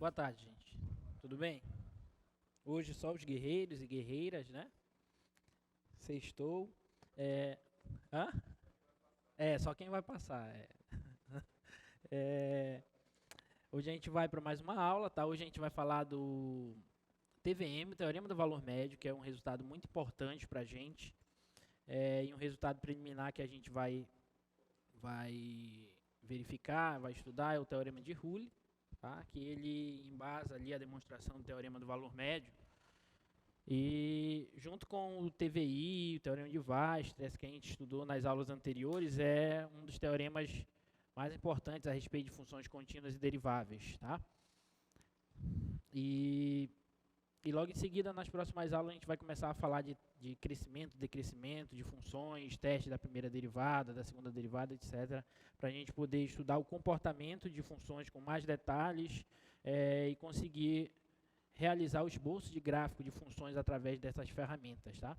Boa tarde, gente. Tudo bem? Hoje só os guerreiros e guerreiras, né? Sextou. É... Hã? Só quem vai passar. É, Hoje a gente vai para mais uma aula, tá? Hoje a gente vai falar do TVM, Teorema do Valor Médio, que é um resultado muito importante para a gente. E um resultado preliminar que a gente vai verificar, vai estudar, é o Teorema de Rule, tá? Que ele embasa ali a demonstração do Teorema do Valor Médio. E junto com o TVI, o Teorema de Weierstrass, que a gente estudou nas aulas anteriores, é um dos teoremas mais importantes a respeito de funções contínuas e deriváveis, tá? E logo em seguida, nas próximas aulas, a gente vai começar a falar de crescimento, decrescimento, de funções, teste da primeira derivada, da segunda derivada, etc., para a gente poder estudar o comportamento de funções com mais detalhes e conseguir realizar o esboço de gráfico de funções através dessas ferramentas, tá?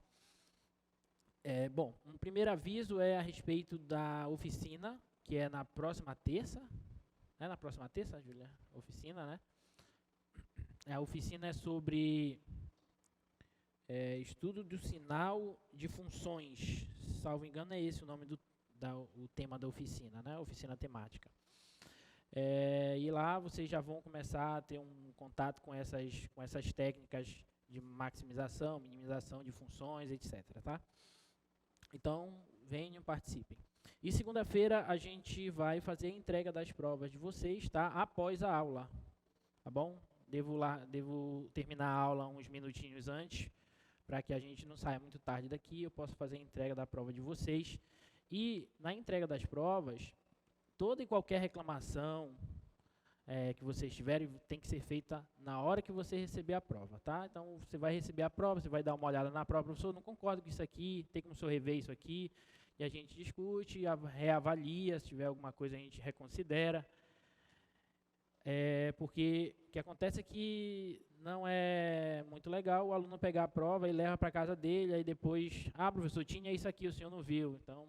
Bom, um primeiro aviso é a respeito da oficina, que é na próxima terça. É na próxima terça, Júlia? Oficina, né? A oficina é sobre estudo do sinal de funções. Salvo engano, é esse o nome o tema da oficina, né? Oficina temática. E lá vocês já vão começar a ter um contato com essas técnicas de maximização, minimização de funções, etc. Tá? Então, venham, participem. E segunda-feira a gente vai fazer a entrega das provas de vocês, tá? Após a aula, tá bom? Devo terminar a aula uns minutinhos antes, para que a gente não saia muito tarde daqui, eu posso fazer a entrega da prova de vocês. E na entrega das provas, toda e qualquer reclamação que vocês tiverem tem que ser feita na hora que você receber a prova, tá? Então, você vai receber a prova, você vai dar uma olhada na prova, professor, não concordo com isso aqui, tem como o senhor rever isso aqui, e a gente discute, reavalia, se tiver alguma coisa a gente reconsidera, porque o que acontece é que não é muito legal o aluno pegar a prova e leva para casa dele, aí depois, professor, tinha isso aqui, o senhor não viu, então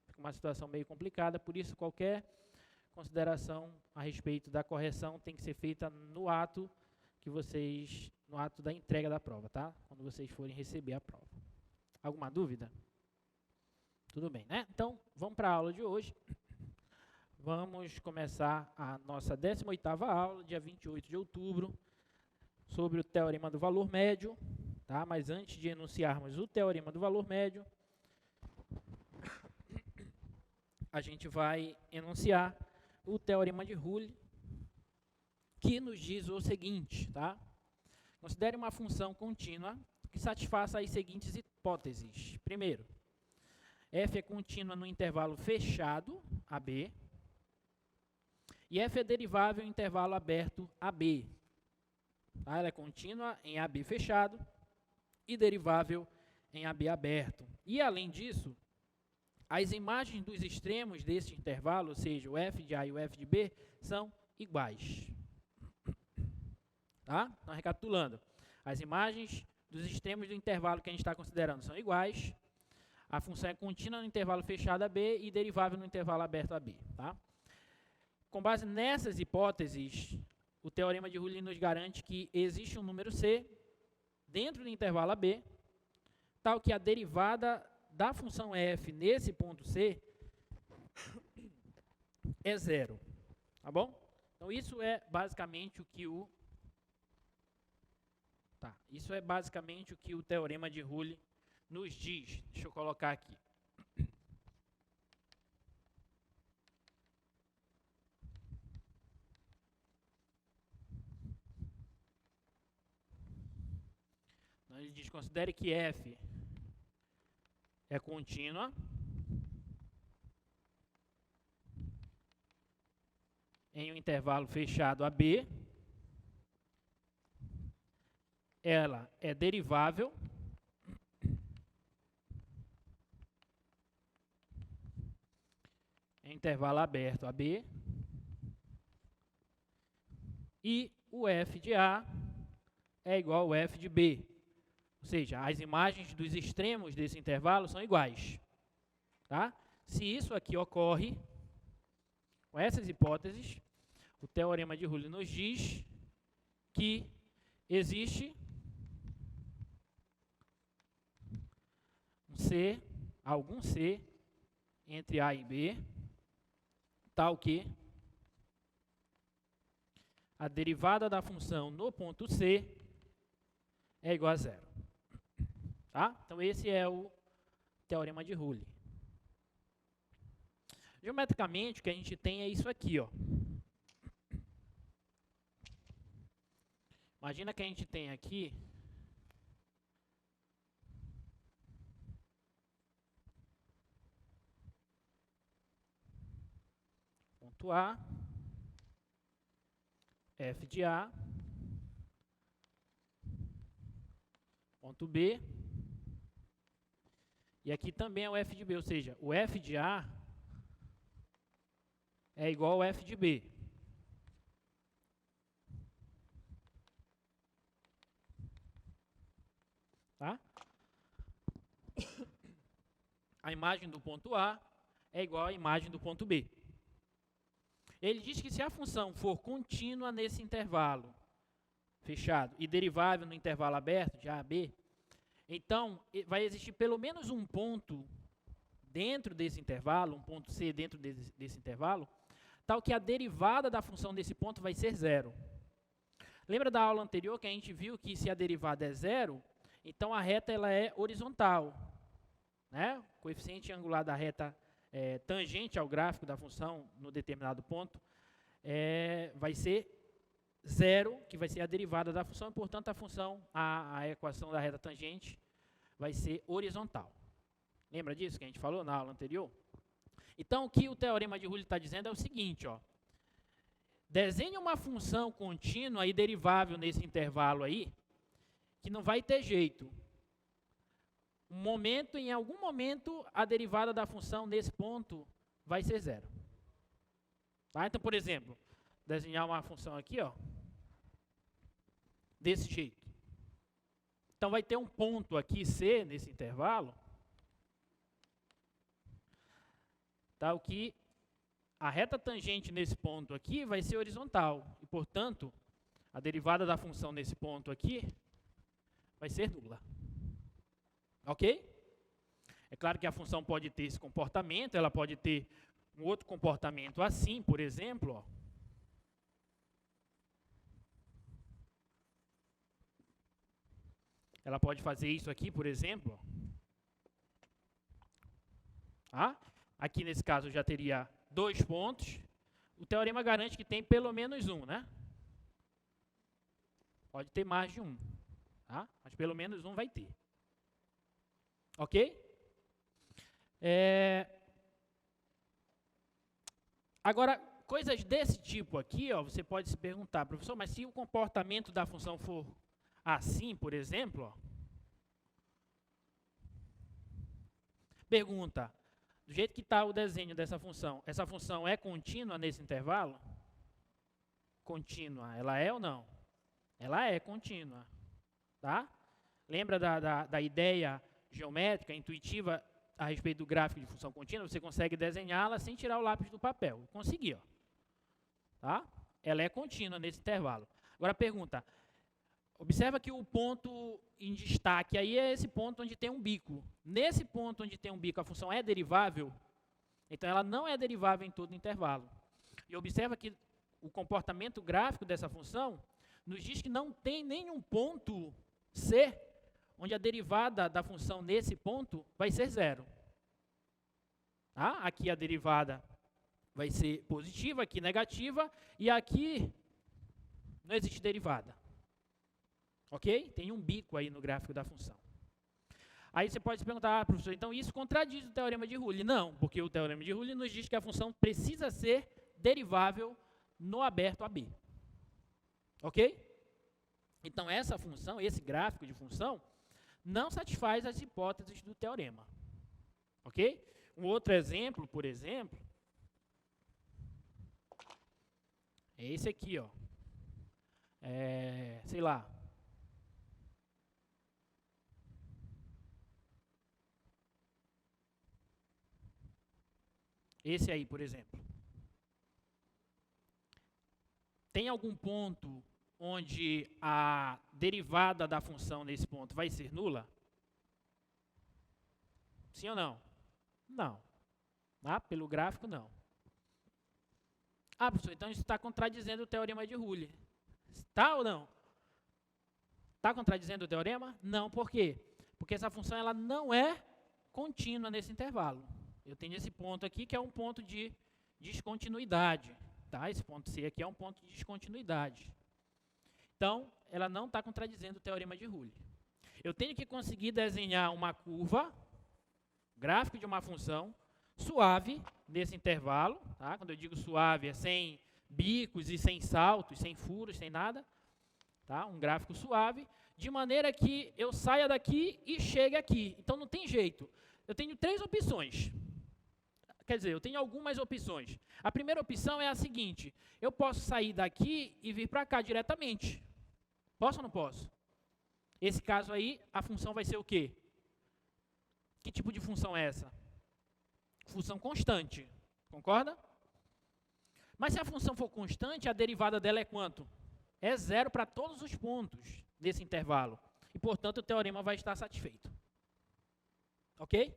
fica uma situação meio complicada, por isso qualquer consideração a respeito da correção tem que ser feita no ato da entrega da prova, tá? Quando vocês forem receber a prova. Alguma dúvida? Tudo bem, né? Então, vamos para a aula de hoje. Vamos começar a nossa 18ª aula, dia 28 de outubro, sobre o Teorema do Valor Médio, tá? Mas antes de enunciarmos o Teorema do Valor Médio, a gente vai enunciar o Teorema de Rule, que nos diz o seguinte, tá? Considere uma função contínua que satisfaça as seguintes hipóteses. Primeiro, f é contínua no intervalo fechado, AB, e f é derivável em intervalo aberto, AB. Tá? Ela é contínua em AB fechado e derivável em AB aberto. E, além disso, as imagens dos extremos desse intervalo, ou seja, o f de A e o f de B, são iguais. Tá? Então, recapitulando, as imagens dos extremos do intervalo que a gente está considerando são iguais, a função é contínua no intervalo fechado AB e derivável no intervalo aberto AB. Tá? Com base nessas hipóteses, o Teorema de Rule nos garante que existe um número C dentro do intervalo AB, tal que a derivada da função f nesse ponto C é zero. Tá bom? Então, isso é basicamente o que o Teorema de Rule nos diz. Deixa eu colocar aqui. Então, ele diz, considere que f é contínua em um intervalo fechado AB, ela é derivável em intervalo aberto AB e o f de A é igual ao f de B. Ou seja, as imagens dos extremos desse intervalo são iguais. Tá? Se isso aqui ocorre, com essas hipóteses, o Teorema de Rule nos diz que existe um C, algum C entre A e B, tal que a derivada da função no ponto C é igual a zero. Tá? Então, esse é o teorema de Rule. Geometricamente, o que a gente tem é isso aqui, ó. Imagina que a gente tem aqui ponto A, f de A, ponto B, e aqui também é o f de B, ou seja, o f de A é igual ao f de B. Tá? A imagem do ponto A é igual à imagem do ponto B. Ele diz que se a função for contínua nesse intervalo fechado e derivável no intervalo aberto, de A a B, então vai existir pelo menos um ponto dentro desse intervalo, um ponto C dentro desse intervalo, tal que a derivada da função desse ponto vai ser zero. Lembra da aula anterior que a gente viu que se a derivada é zero, então a reta ela é horizontal, né? O coeficiente angular da reta tangente ao gráfico da função no determinado ponto vai ser zero, que vai ser a derivada da função, e portanto a função, a equação da reta tangente vai ser horizontal. Lembra disso que a gente falou na aula anterior? Então o que o teorema de Rule está dizendo é o seguinte, ó. Desenhe uma função contínua e derivável nesse intervalo aí, que não vai ter jeito. Em algum momento, a derivada da função nesse ponto vai ser zero. Tá? Então, por exemplo, desenhar uma função aqui, ó, desse jeito. Então, vai ter um ponto aqui, C, nesse intervalo, tal que a reta tangente nesse ponto aqui vai ser horizontal. E, portanto, a derivada da função nesse ponto aqui vai ser nula. Ok? É claro que a função pode ter esse comportamento, ela pode ter um outro comportamento assim, por exemplo, ó. Ela pode fazer isso aqui, por exemplo. Tá? Aqui nesse caso eu já teria 2 pontos. O teorema garante que tem pelo menos um, né? Pode ter mais de um, tá? Mas pelo menos um vai ter. Ok? Agora, coisas desse tipo aqui, ó, você pode se perguntar, professor, mas se o comportamento da função for assim, por exemplo, ó, pergunta, do jeito que está o desenho dessa função, essa função é contínua nesse intervalo? Contínua, ela é ou não? Ela é contínua, tá? Lembra da ideia geométrica, intuitiva, a respeito do gráfico de função contínua? Você consegue desenhá-la sem tirar o lápis do papel. Consegui, ó. Tá? Ela é contínua nesse intervalo. Agora, pergunta. Observa que o ponto em destaque aí é esse ponto onde tem um bico. Nesse ponto onde tem um bico, a função é derivável? Então, ela não é derivável em todo o intervalo. E observa que o comportamento gráfico dessa função nos diz que não tem nenhum ponto C onde a derivada da função nesse ponto vai ser zero. Tá? Aqui a derivada vai ser positiva, aqui negativa, e aqui não existe derivada. Ok? Tem um bico aí no gráfico da função. Aí você pode se perguntar, professor, então isso contradiz o teorema de Rule? Não, porque o teorema de Rule nos diz que a função precisa ser derivável no aberto AB. Ok? Então essa função, esse gráfico de função, não satisfaz as hipóteses do teorema. Ok? Um outro exemplo, por exemplo, é esse aqui, ó. Sei lá. Esse aí, por exemplo. Tem algum ponto onde a derivada da função nesse ponto vai ser nula? Sim ou não? Não. Tá? Pelo gráfico, não. Ah, professor, então isso está contradizendo o teorema de Rule. Está ou não? Está contradizendo o teorema? Não, por quê? Porque essa função ela não é contínua nesse intervalo. Eu tenho esse ponto aqui que é um ponto de descontinuidade. Tá? Esse ponto C aqui é um ponto de descontinuidade. Então, ela não está contradizendo o teorema de Rule. Eu tenho que conseguir desenhar uma curva, gráfico de uma função, suave nesse intervalo. Tá? Quando eu digo suave, é sem bicos e sem saltos, sem furos, sem nada. Tá? Um gráfico suave, de maneira que eu saia daqui e chegue aqui. Então, não tem jeito. Eu tenho 3 opções. Quer dizer, eu tenho algumas opções. A primeira opção é a seguinte: eu posso sair daqui e vir para cá diretamente. Posso ou não posso? Esse caso aí, a função vai ser o quê? Que tipo de função é essa? Função constante. Concorda? Mas se a função for constante, a derivada dela é quanto? É 0 para todos os pontos desse intervalo. E, portanto, o teorema vai estar satisfeito. Ok?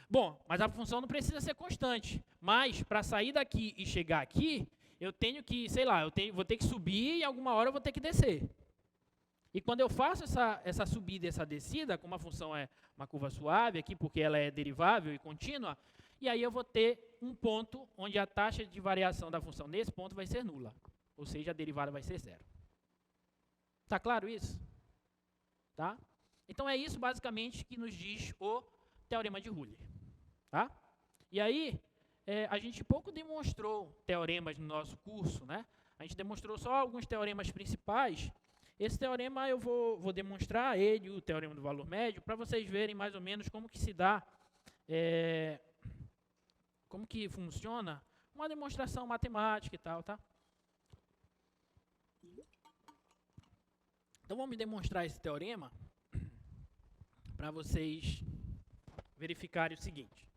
Bom, mas a função não precisa ser constante. Mas, para sair daqui e chegar aqui, eu tenho que, sei lá, vou ter que subir e alguma hora eu vou ter que descer. E quando eu faço essa subida e essa descida, como a função é uma curva suave aqui, porque ela é derivável e contínua, e aí eu vou ter um ponto onde a taxa de variação da função nesse ponto vai ser nula. Ou seja, a derivada vai ser 0. Está claro isso? Tá? Então, é isso basicamente que nos diz o teorema de Rule. Tá? E aí, a gente pouco demonstrou teoremas no nosso curso, né? A gente demonstrou só alguns teoremas principais. Esse teorema eu vou demonstrar ele, o teorema do valor médio, para vocês verem mais ou menos como que se dá, como que funciona uma demonstração matemática e tal, tá? Então, vamos demonstrar esse teorema para vocês verificarem o seguinte.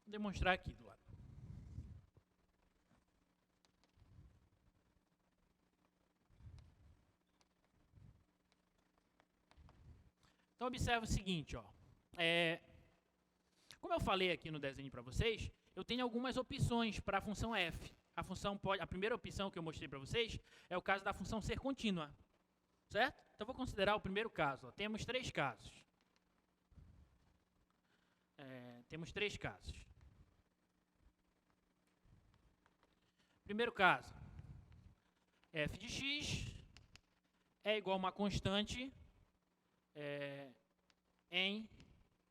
Vou demonstrar aqui do lado. Então, observe o seguinte, ó. Como eu falei aqui no desenho para vocês, eu tenho algumas opções para a função f. A primeira opção que eu mostrei para vocês é o caso da função ser contínua. Certo? Então, vou considerar o primeiro caso. Ó. Temos 3 casos. Temos 3 casos. Primeiro caso. F de x é igual a uma constante em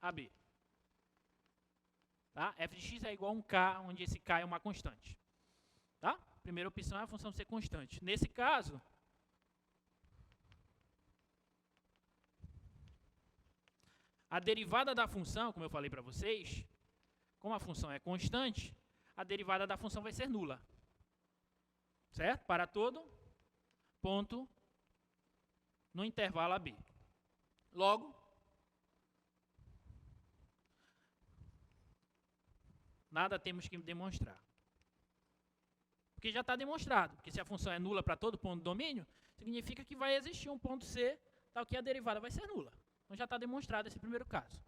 AB. Tá? F de x é igual a um k, onde esse k é uma constante. Tá? Primeira opção é a função ser constante. Nesse caso, a derivada da função, como eu falei para vocês, como a função é constante, a derivada da função vai ser nula. Certo? Para todo ponto no intervalo AB. Logo, nada temos que demonstrar. Porque já está demonstrado. Porque se a função é nula para todo ponto do domínio, significa que vai existir um ponto C, tal que a derivada vai ser nula. Então já está demonstrado esse primeiro caso.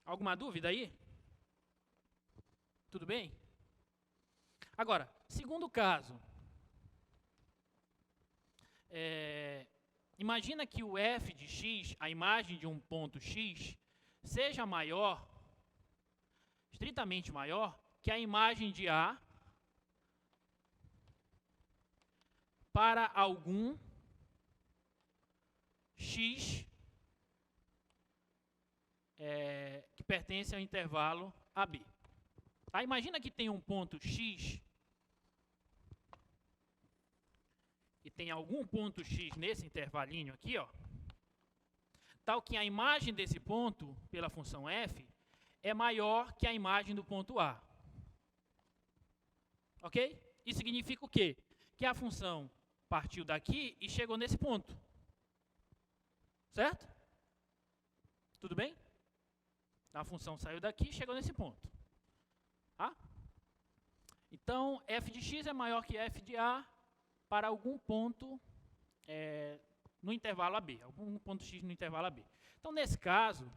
Alguma dúvida aí? Tudo bem? Agora, segundo caso. Imagina que o f de x, a imagem de um ponto x, seja maior, estritamente maior, que a imagem de A para algum x que pertence ao intervalo AB. Tá? Imagina que tem um ponto x e tem algum ponto x nesse intervalinho aqui, ó, tal que a imagem desse ponto, pela função f, é maior que a imagem do ponto A. Ok? Isso significa o quê? Que a função partiu daqui e chegou nesse ponto. Certo? Tudo bem? A função saiu daqui e chegou nesse ponto. Então, f de x é maior que f de a para algum ponto no intervalo AB, algum ponto x no intervalo AB. Então, nesse caso,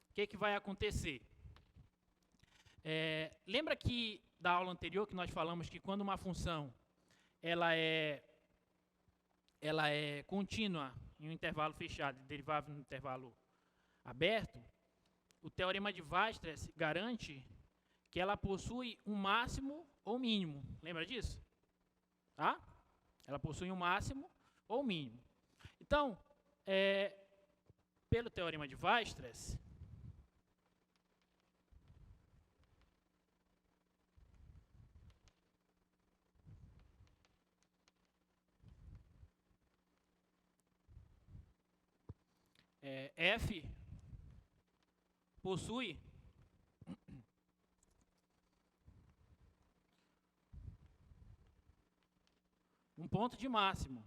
o que vai acontecer? Lembra que da aula anterior que nós falamos que quando uma função ela é contínua em um intervalo fechado e derivável no intervalo aberto, o teorema de Weierstrass garante que ela possui um máximo ou mínimo. Lembra disso? Tá? Ela possui um máximo ou mínimo. Então, pelo teorema de Weierstrass, f possui um ponto de máximo.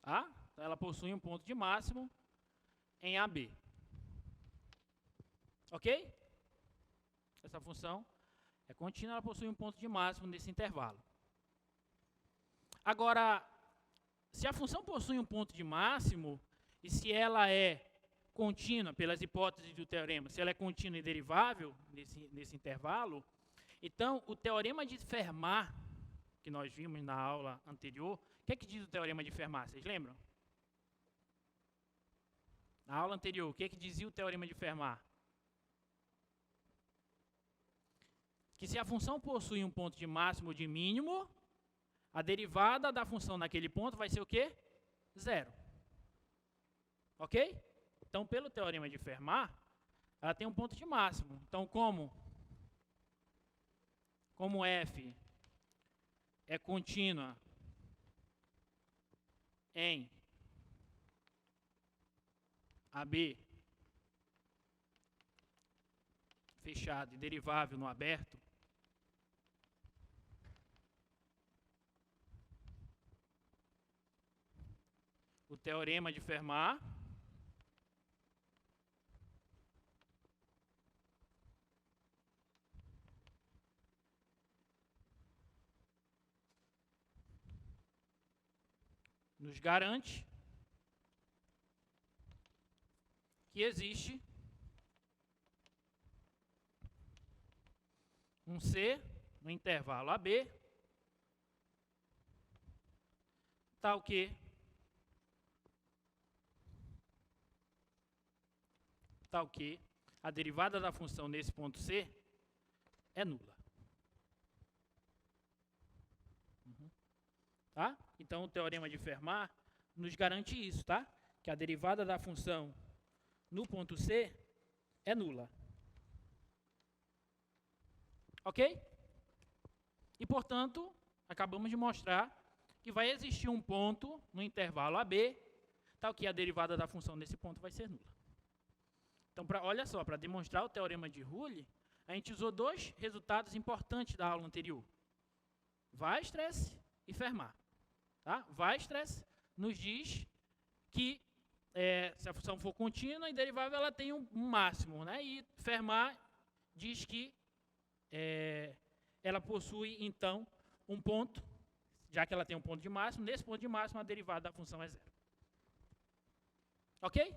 Tá? Então, ela possui um ponto de máximo em AB. Ok? Essa função é contínua, ela possui um ponto de máximo nesse intervalo. Agora, se a função possui um ponto de máximo, e se ela é contínua, pelas hipóteses do teorema, se ela é contínua e derivável nesse intervalo, então o teorema de Fermat, que nós vimos na aula anterior, o que é que diz o teorema de Fermat? Vocês lembram? Na aula anterior, o que é que dizia o teorema de Fermat? Que se a função possui um ponto de máximo ou de mínimo, a derivada da função naquele ponto vai ser o quê? Zero. Ok? Então, pelo teorema de Fermat, ela tem um ponto de máximo. Então, como f é contínua em AB fechado e derivável no aberto, o teorema de Fermat nos garante que existe um C no intervalo AB, tal que a derivada da função nesse ponto C é nula. Tá? Então, o teorema de Fermat nos garante isso, tá? Que a derivada da função no ponto C é nula. Ok? E, portanto, acabamos de mostrar que vai existir um ponto no intervalo AB, tal que a derivada da função nesse ponto vai ser nula. Então, olha só, para demonstrar o teorema de Rule, a gente usou dois resultados importantes da aula anterior. Weierstrass e Fermat. Tá? Weierstrass nos diz que se a função for contínua e derivável, ela tem um máximo. Né? E Fermat diz que ela possui, então, um ponto, já que ela tem um ponto de máximo, nesse ponto de máximo a derivada da função é zero. Ok?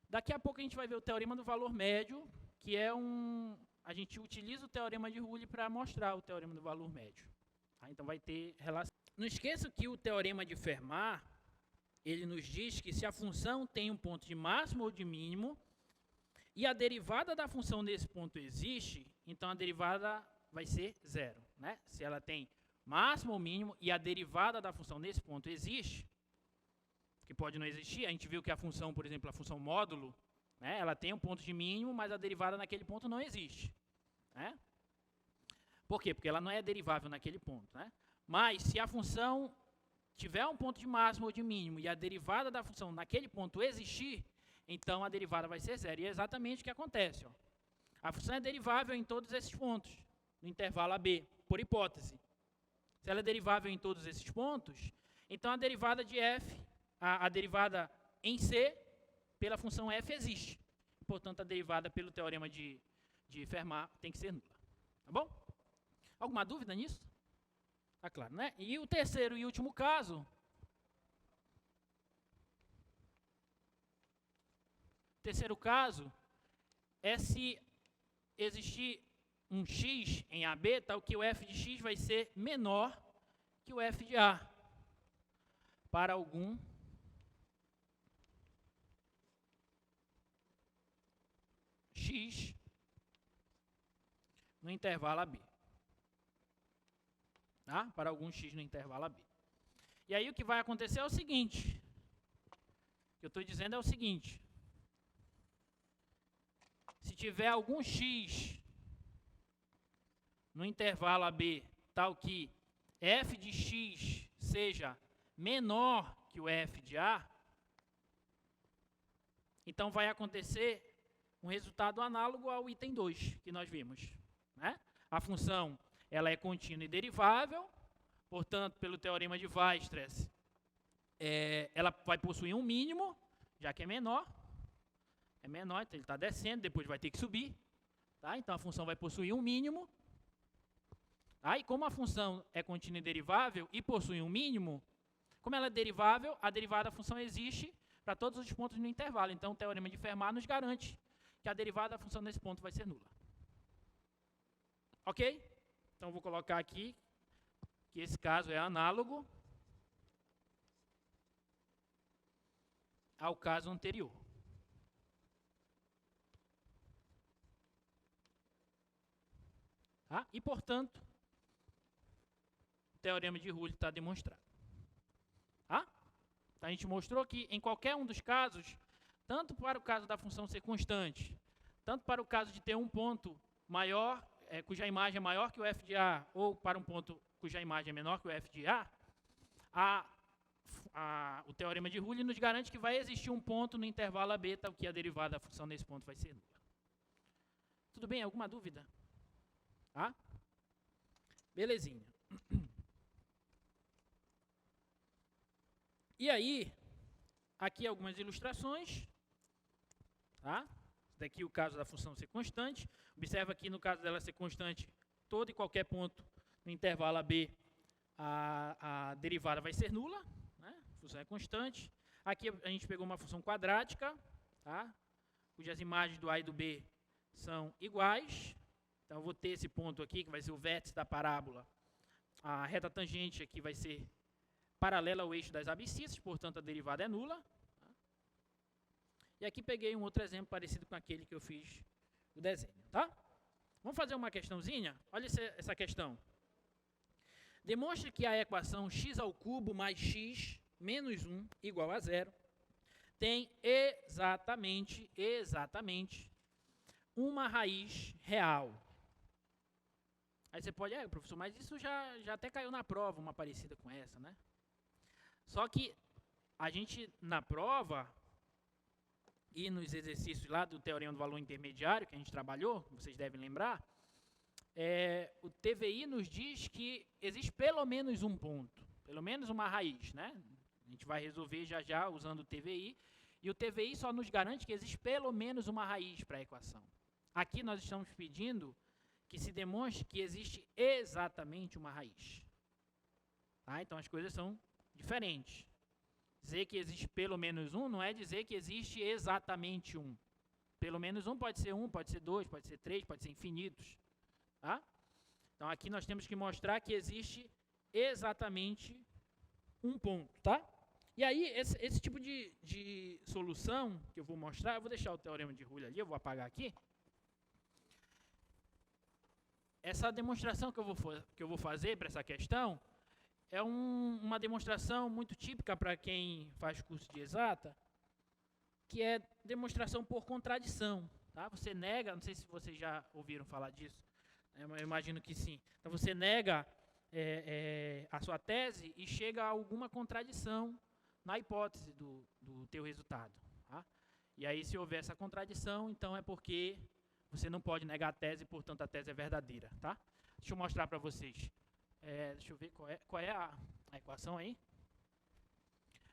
Daqui a pouco a gente vai ver o teorema do valor médio, que é a gente utiliza o teorema de Rule para mostrar o teorema do valor médio. Tá? Então vai ter relação. Não esqueça que o teorema de Fermat, ele nos diz que se a função tem um ponto de máximo ou de mínimo, e a derivada da função nesse ponto existe, então a derivada vai ser zero. Né? Se ela tem máximo ou mínimo, e a derivada da função nesse ponto existe, que pode não existir, a gente viu que a função, por exemplo, a função módulo, né, ela tem um ponto de mínimo, mas a derivada naquele ponto não existe. Né? Por quê? Porque ela não é derivável naquele ponto. Né? Mas se a função tiver um ponto de máximo ou de mínimo e a derivada da função naquele ponto existir, então a derivada vai ser zero. E é exatamente o que acontece. Ó. A função é derivável em todos esses pontos, no intervalo AB, por hipótese. Se ela é derivável em todos esses pontos, então a derivada de f a derivada em C pela função f existe. Portanto, a derivada pelo teorema de Fermat tem que ser nula. Tá bom? Alguma dúvida nisso? Tá claro, né? E o terceiro e último caso... Terceiro caso é se existir um x em AB, tal que o f de x vai ser menor que o f de A para algum x no intervalo AB. Tá? Para algum x no intervalo AB. E aí o que vai acontecer é o seguinte. O que eu estou dizendo é o seguinte. Se tiver algum x no intervalo AB, tal que f de x seja menor que o f de A, então vai acontecer um resultado análogo ao item 2 que nós vimos. Né? A função ela é contínua e derivável, portanto, pelo teorema de Weierstrass, ela vai possuir um mínimo, já que é menor, então ele está descendo, depois vai ter que subir. Tá? Então a função vai possuir um mínimo. Tá? E como a função é contínua e derivável e possui um mínimo, como ela é derivável, a derivada da função existe para todos os pontos no intervalo. Então o teorema de Fermat nos garante que a derivada da função nesse ponto vai ser nula. Ok? Então vou colocar aqui que esse caso é análogo ao caso anterior. Tá? E, portanto, o teorema de Rulli está demonstrado. Tá? Então, a gente mostrou que em qualquer um dos casos, tanto para o caso da função ser constante, tanto para o caso de ter um ponto maior, cuja imagem é maior que o f de A, ou para um ponto cuja imagem é menor que o f de A, o teorema de Rulli nos garante que vai existir um ponto no intervalo AB, tal que a derivada da função nesse ponto vai ser nula. Tudo bem? Alguma dúvida? Tá? Belezinha. E aí, aqui algumas ilustrações. Tá? Daqui o caso da função ser constante. Observa que no caso dela ser constante, todo e qualquer ponto no intervalo AB, a derivada vai ser nula. Né? A função é constante. Aqui a gente pegou uma função quadrática, tá? Cujas imagens do A e do B são iguais. Então, eu vou ter esse ponto aqui, que vai ser o vértice da parábola. A reta tangente aqui vai ser paralela ao eixo das abscissas, portanto, a derivada é nula. E aqui peguei um outro exemplo parecido com aquele que eu fiz o desenho. Tá? Vamos fazer uma questãozinha? Olha essa questão. Demonstre que a equação x ao cubo mais x menos 1 igual a 0 tem exatamente uma raiz real. Aí você pode, professor, mas isso já até caiu na prova, uma parecida com essa, né? Só que a gente, na prova, e nos exercícios lá do teorema do valor intermediário, que a gente trabalhou, vocês devem lembrar, o TVI nos diz que existe pelo menos um ponto, pelo menos uma raiz, né? A gente vai resolver já usando o TVI, e o TVI só nos garante que existe pelo menos uma raiz para a equação. Aqui nós estamos pedindo que se demonstre que existe exatamente uma raiz. Tá? Então, as coisas são diferentes. Dizer que existe pelo menos um não é dizer que existe exatamente um. Pelo menos um pode ser 2, pode ser 3, pode ser infinitos. Tá? Então, aqui nós temos que mostrar que existe exatamente um ponto. Tá? E aí, esse tipo de solução que eu vou mostrar, eu vou deixar o teorema de Rulli ali, eu vou apagar aqui. Essa demonstração que eu vou fazer para essa questão é uma demonstração muito típica para quem faz curso de exata, que é demonstração por contradição. Tá? Você nega, não sei se vocês já ouviram falar disso, eu imagino que sim. Então você nega a sua tese e chega a alguma contradição na hipótese do teu resultado. Tá? E aí, se houver essa contradição, então é porque você não pode negar a tese, portanto, a tese é verdadeira. Tá? Deixa eu mostrar para vocês. Deixa eu ver qual é a equação aí.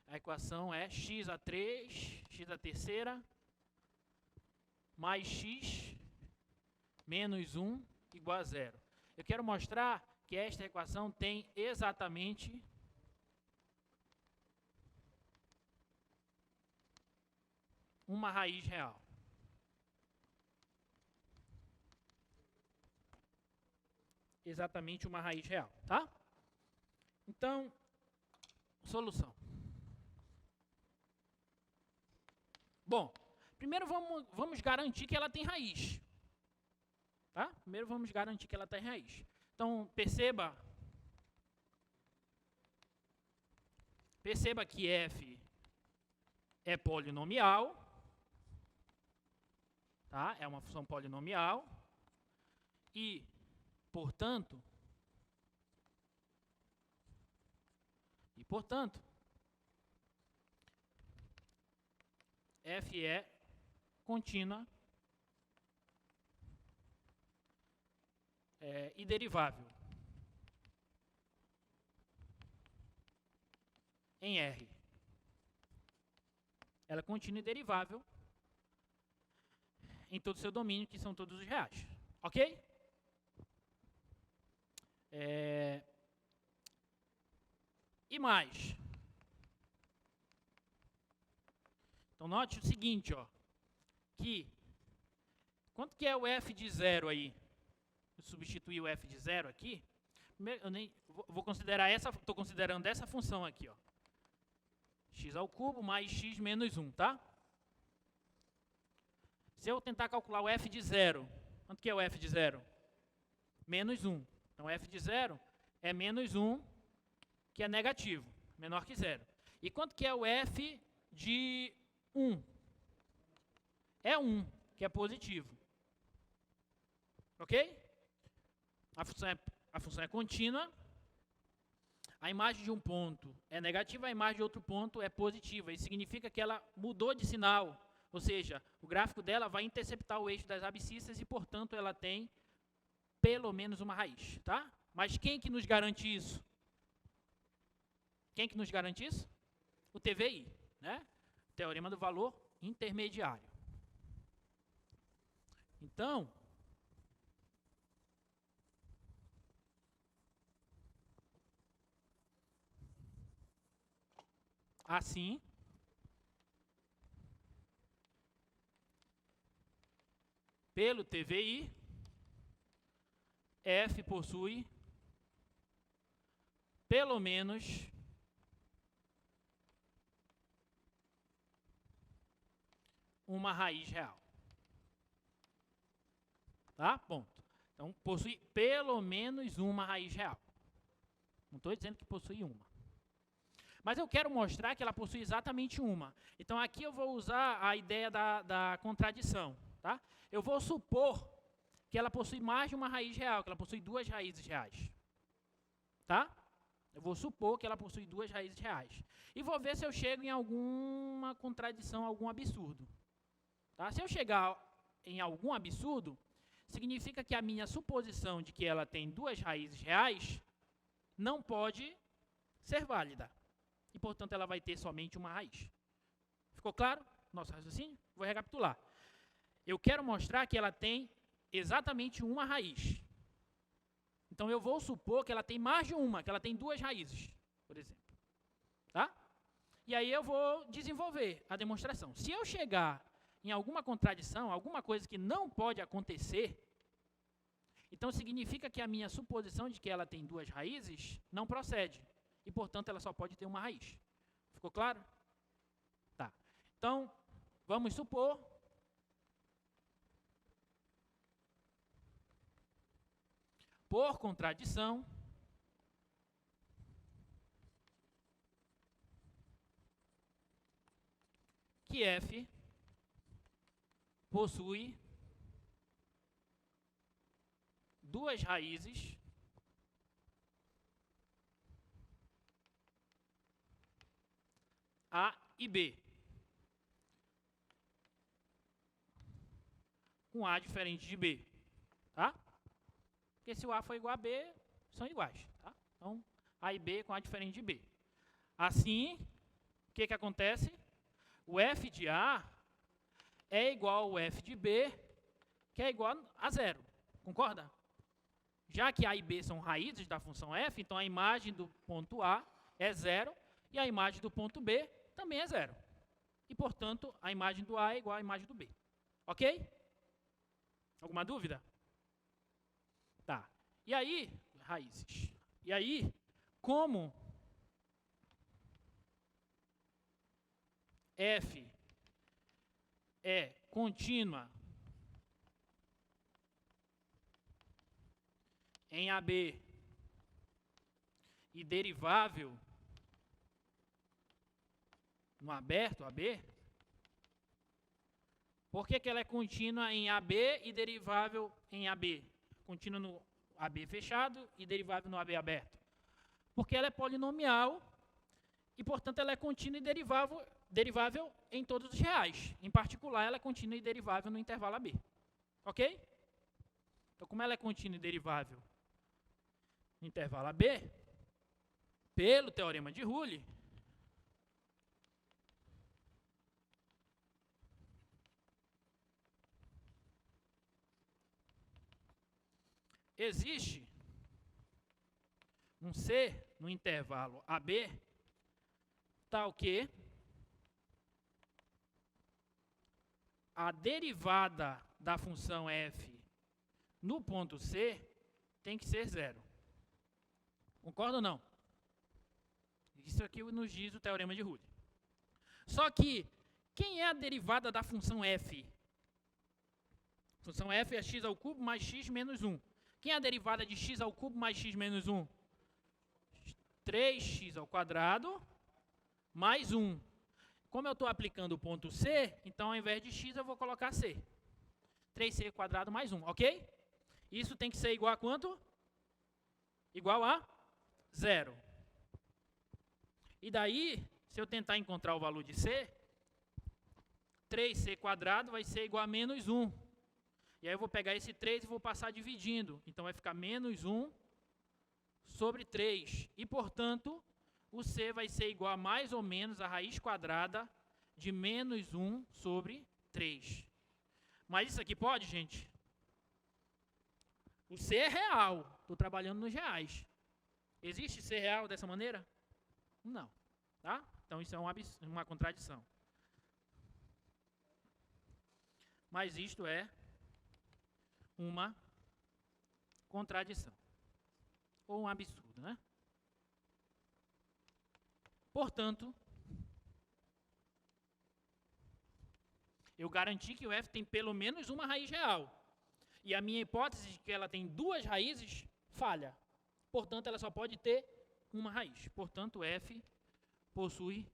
A equação é x a 3, x a terceira, mais x menos 1 igual a 0. Eu quero mostrar que esta equação tem exatamente uma raiz real. Exatamente uma raiz real, tá? Então, solução. Bom, primeiro vamos garantir que ela tem raiz. Tá? Primeiro vamos garantir que ela tem raiz. Então, perceba que f é polinomial. Tá? É uma função polinomial. E, portanto, f é contínua e derivável em R. Ela é contínua e derivável em todo o seu domínio, que são todos os reais. Ok? E mais. Então, note o seguinte, ó, que quanto que é o f de 0 aí? Eu substituir o f de 0 aqui. Eu nem vou considerar essa, estou considerando essa função aqui, ó. X ao cubo mais x menos 1, tá? Se eu tentar calcular o f de 0, quanto que é o f de 0? Menos 1. Então, f de 0 é menos 1, que é negativo, menor que 0. E quanto que é o f de 1? É 1, que é positivo. Ok? A função é contínua. A imagem de um ponto é negativa, a imagem de outro ponto é positiva. Isso significa que ela mudou de sinal. Ou seja, o gráfico dela vai interceptar o eixo das abscissas e, portanto, ela tem pelo menos uma raiz. Tá? Mas quem que nos garante isso? Quem que nos garante isso? O TVI, né? Teorema do valor intermediário. Então, assim, pelo TVI, f possui pelo menos uma raiz real. Tá? Ponto. Então, possui pelo menos uma raiz real. Não estou dizendo que possui uma. Mas eu quero mostrar que ela possui exatamente uma. Então, aqui eu vou usar a ideia da contradição. Tá? Eu vou supor que ela possui mais de uma raiz real, que ela possui duas raízes reais. Tá? Eu vou supor que ela possui duas raízes reais. E vou ver se eu chego em alguma contradição, algum absurdo. Tá? Se eu chegar em algum absurdo, significa que a minha suposição de que ela tem duas raízes reais não pode ser válida. E, portanto, ela vai ter somente uma raiz. Ficou claro nosso raciocínio? Vou recapitular. Eu quero mostrar que ela tem exatamente uma raiz. Então, eu vou supor que ela tem mais de uma, que ela tem duas raízes, por exemplo. Tá? E aí eu vou desenvolver a demonstração. Se eu chegar em alguma contradição, alguma coisa que não pode acontecer, então significa que a minha suposição de que ela tem duas raízes não procede. E, portanto, ela só pode ter uma raiz. Ficou claro? Tá. Então, vamos supor por contradição que f possui duas raízes A e B, com A diferente de B, tá? Porque se o A for igual a B, são iguais, tá? Então, A e B com A diferente de B. Assim, que acontece? O f de A é igual ao f de B, que é igual a zero. Concorda? Já que A e B são raízes da função f, então a imagem do ponto A é zero e a imagem do ponto B também é zero. E, portanto, a imagem do A é igual à imagem do B. Ok? Alguma dúvida? Tá. E aí, raízes. E aí, como f é contínua em AB e derivável no aberto AB, por que ela é contínua em AB e derivável em AB? Contínua no AB fechado e derivável no AB aberto. Porque ela é polinomial e, portanto, ela é contínua e derivável em todos os reais. Em particular, ela é contínua e derivável no intervalo AB. Ok? Então, como ela é contínua e derivável no intervalo AB, pelo teorema de Rule, existe um C no intervalo AB tal que a derivada da função f no ponto C tem que ser zero. Concorda ou não? Isso aqui nos diz o teorema de Rule. Só que, quem é a derivada da função f? A função f é x ao cubo mais x menos 1. Quem é a derivada de x ao cubo mais x menos 1? 3x ao quadrado mais 1. Como eu estou aplicando o ponto C, então ao invés de x eu vou colocar c. 3c quadrado mais 1, ok? Isso tem que ser igual a quanto? Igual a 0. E daí, se eu tentar encontrar o valor de c, 3c quadrado vai ser igual a menos 1. E aí eu vou pegar esse 3 e vou passar dividindo. Então vai ficar menos 1 sobre 3. E, portanto, o c vai ser igual a mais ou menos a raiz quadrada de menos 1 sobre 3. Mas isso aqui pode, gente? O c é real. Estou trabalhando nos reais. Existe c real dessa maneira? Não. Tá? Então isso é uma contradição. Mas isto é uma contradição. Ou um absurdo, né? Portanto, eu garanti que o f tem pelo menos uma raiz real. E a minha hipótese de que ela tem duas raízes falha. Portanto, ela só pode ter uma raiz. Portanto, f possui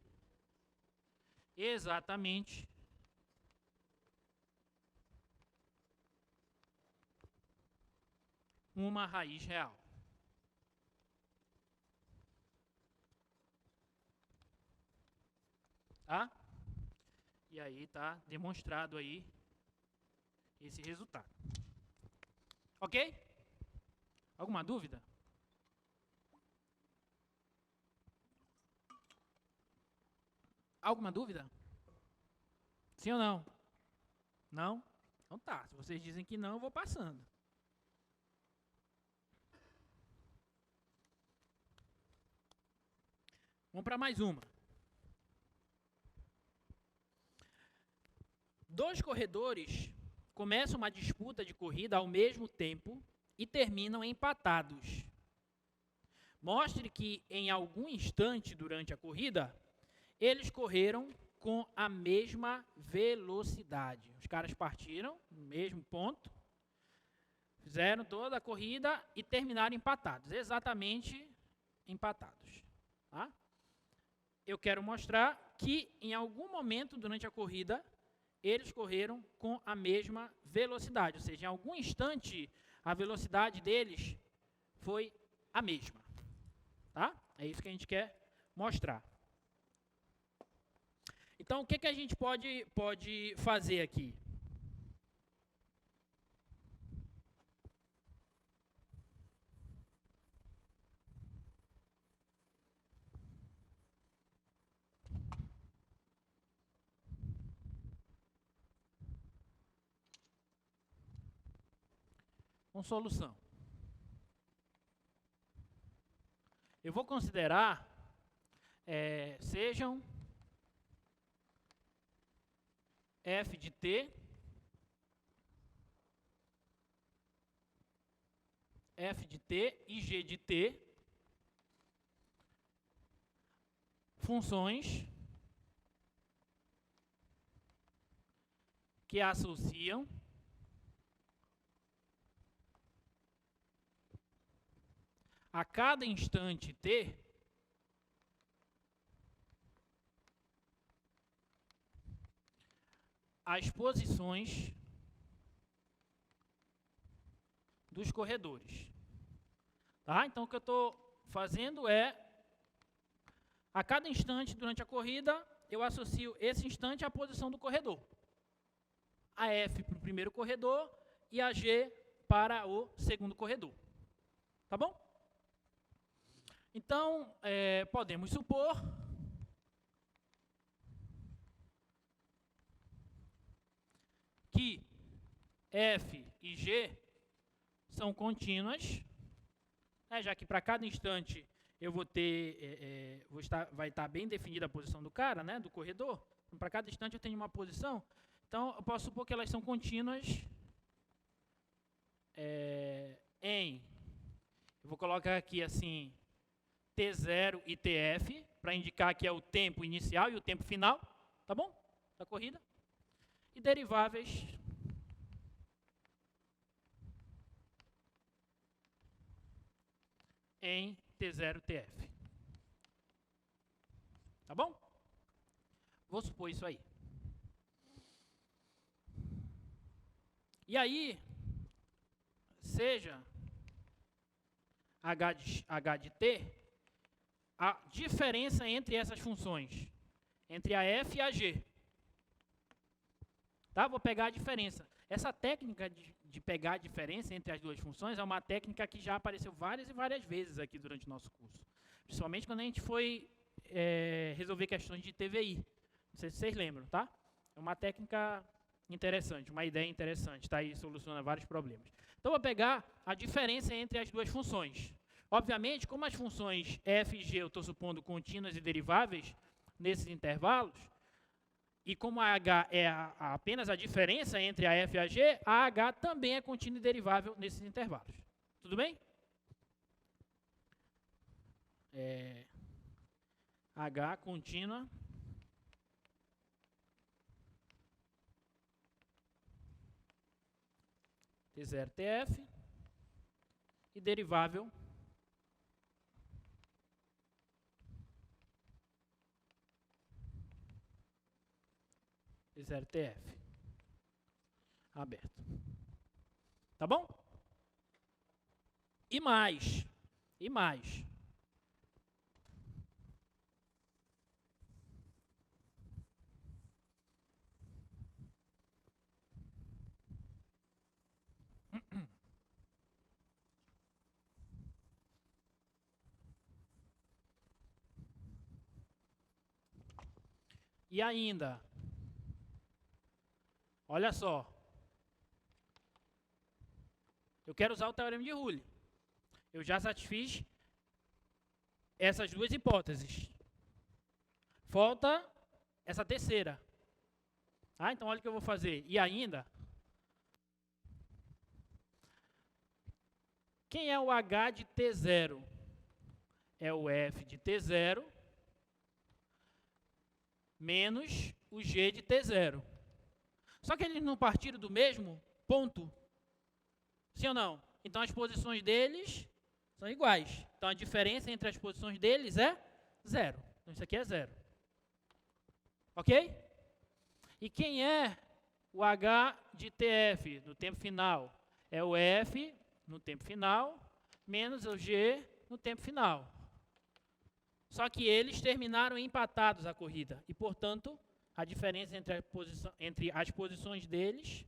exatamente uma raiz real. Tá? E aí está demonstrado aí esse resultado. Ok? Alguma dúvida? Alguma dúvida? Sim ou não? Não? Então tá. Se vocês dizem que não, eu vou passando. Vamos para mais uma. Dois corredores começam uma disputa de corrida ao mesmo tempo e terminam empatados. Mostre que em algum instante durante a corrida, eles correram com a mesma velocidade. Os caras partiram no mesmo ponto, fizeram toda a corrida e terminaram empatados. Exatamente empatados. Tá? Eu quero mostrar que em algum momento durante a corrida, eles correram com a mesma velocidade. Ou seja, em algum instante, a velocidade deles foi a mesma. Tá? É isso que a gente quer mostrar. Então, o que a gente pode fazer aqui? com solução. Eu vou considerar, sejam f de t, f de t e g de t, funções que associam a cada instante t as posições dos corredores. Tá? Então, o que eu estou fazendo é, a cada instante durante a corrida, eu associo esse instante à posição do corredor. A F para o primeiro corredor e a G para o segundo corredor. Tá bom? Então, podemos supor que F e G são contínuas, já que para cada instante eu vou ter, vai estar bem definida a posição do cara, né, do corredor. Então, para cada instante eu tenho uma posição. Então, eu posso supor que elas são contínuas eu vou colocar aqui assim, T0 e TF, para indicar que é o tempo inicial e o tempo final, tá bom? Da corrida. E deriváveis em T0 TF. Tá bom? Vou supor isso aí. E aí, seja h de t, a diferença entre essas funções, entre a f e a g. Tá? Vou pegar a diferença. Essa técnica de pegar a diferença entre as duas funções é uma técnica que já apareceu várias e várias vezes aqui durante o nosso curso. Principalmente quando a gente foi resolver questões de TVI. Não sei se vocês lembram, tá? É uma técnica interessante, uma ideia interessante, tá? E soluciona vários problemas. Então, vou pegar a diferença entre as duas funções. Obviamente, como as funções f e g eu estou supondo contínuas e deriváveis nesses intervalos, e como a h é apenas a diferença entre a f e a g, a h também é contínua e derivável nesses intervalos. Tudo bem? H contínua T0 TF e derivável T0 TF aberto. Tá bom? E mais. E ainda, olha só, eu quero usar o teorema de Rule. Eu já satisfiz essas duas hipóteses. Falta essa terceira. Então, olha o que eu vou fazer. E ainda, quem é o H de T0? É o F de T0 menos o G de T0. Só que eles não partiram do mesmo ponto? Sim ou não? Então, as posições deles são iguais. Então, a diferença entre as posições deles é 0. Então, isso aqui é 0. Ok? E quem é o H de TF no tempo final? É o F no tempo final menos o G no tempo final. Só que eles terminaram empatados a corrida. E, portanto, a diferença entre as posições deles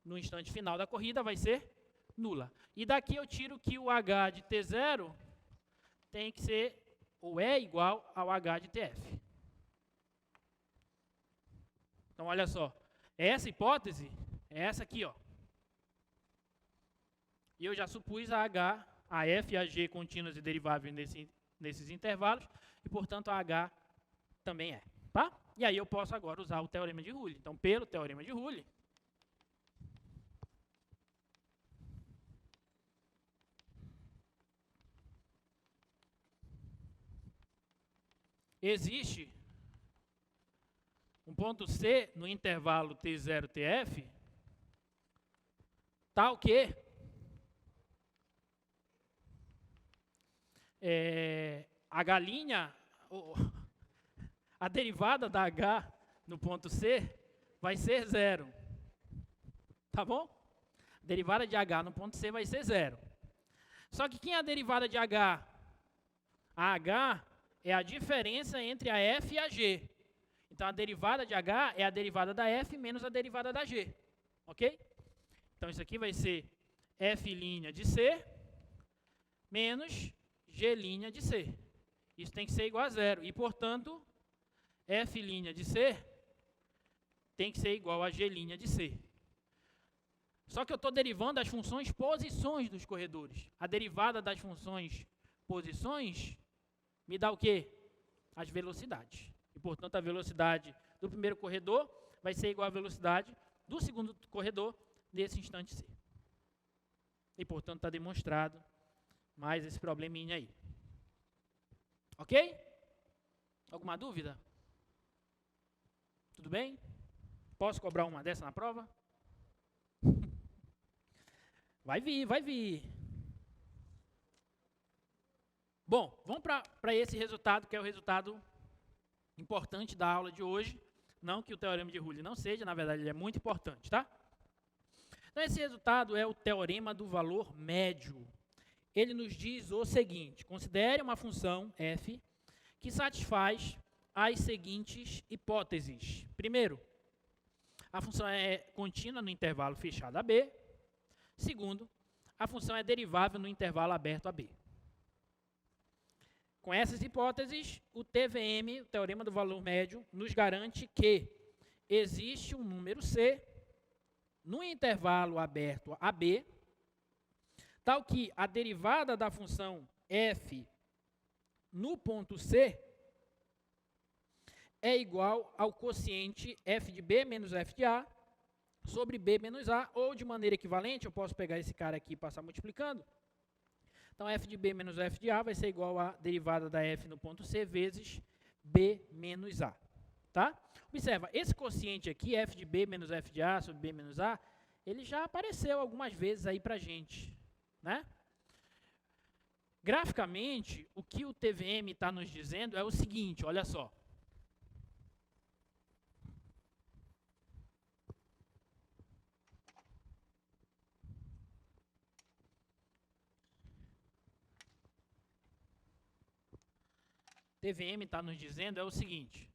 no instante final da corrida vai ser nula. E daqui eu tiro que o H de T0 tem que ser, ou é igual ao H de TF. Então, olha só. Essa hipótese é essa aqui, ó. E eu já supus a H, a F e a G contínuas e deriváveis nesses intervalos, e, portanto, a H também é. Tá? E aí eu posso agora usar o teorema de Rulli. Então, pelo teorema de Rulli, existe um ponto C no intervalo T0, TF, tal que a galinha, a derivada da H no ponto C vai ser 0. Tá bom? A derivada de H no ponto C vai ser 0. Só que quem é a derivada de H? A H é a diferença entre a F e a G. Então, a derivada de H é a derivada da F menos a derivada da G. Ok? Então, isso aqui vai ser F' de C menos G' de C. Isso tem que ser igual a 0. E, portanto, F' de C tem que ser igual a G' de C. Só que eu estou derivando as funções posições dos corredores. A derivada das funções posições me dá o quê? As velocidades. E, portanto, a velocidade do primeiro corredor vai ser igual à velocidade do segundo corredor nesse instante C. E, portanto, está demonstrado mais esse probleminha aí. Ok? Alguma dúvida? Tudo bem? Posso cobrar uma dessa na prova? Vai vir, vai vir. Bom, vamos para esse resultado, que é o resultado importante da aula de hoje. Não que o teorema de Rulli não seja, na verdade ele é muito importante, tá? Então esse resultado é o teorema do valor médio. Ele nos diz o seguinte: considere uma função f que satisfaz as seguintes hipóteses. Primeiro, a função é contínua no intervalo fechado AB. Segundo, a função é derivável no intervalo aberto AB. Com essas hipóteses, o TVM, o teorema do valor médio, nos garante que existe um número C no intervalo aberto AB, tal que a derivada da função f no ponto C é igual ao quociente f de B menos f de A sobre B menos A, ou de maneira equivalente, eu posso pegar esse cara aqui e passar multiplicando. Então, f de B menos f de A vai ser igual à derivada da f no ponto C vezes B menos A. Tá? Observa, esse quociente aqui, f de B menos f de A sobre B menos A, ele já apareceu algumas vezes aí para a gente. Né? Graficamente, o que o TVM está nos dizendo é o seguinte, olha só. TVM está nos dizendo é o seguinte.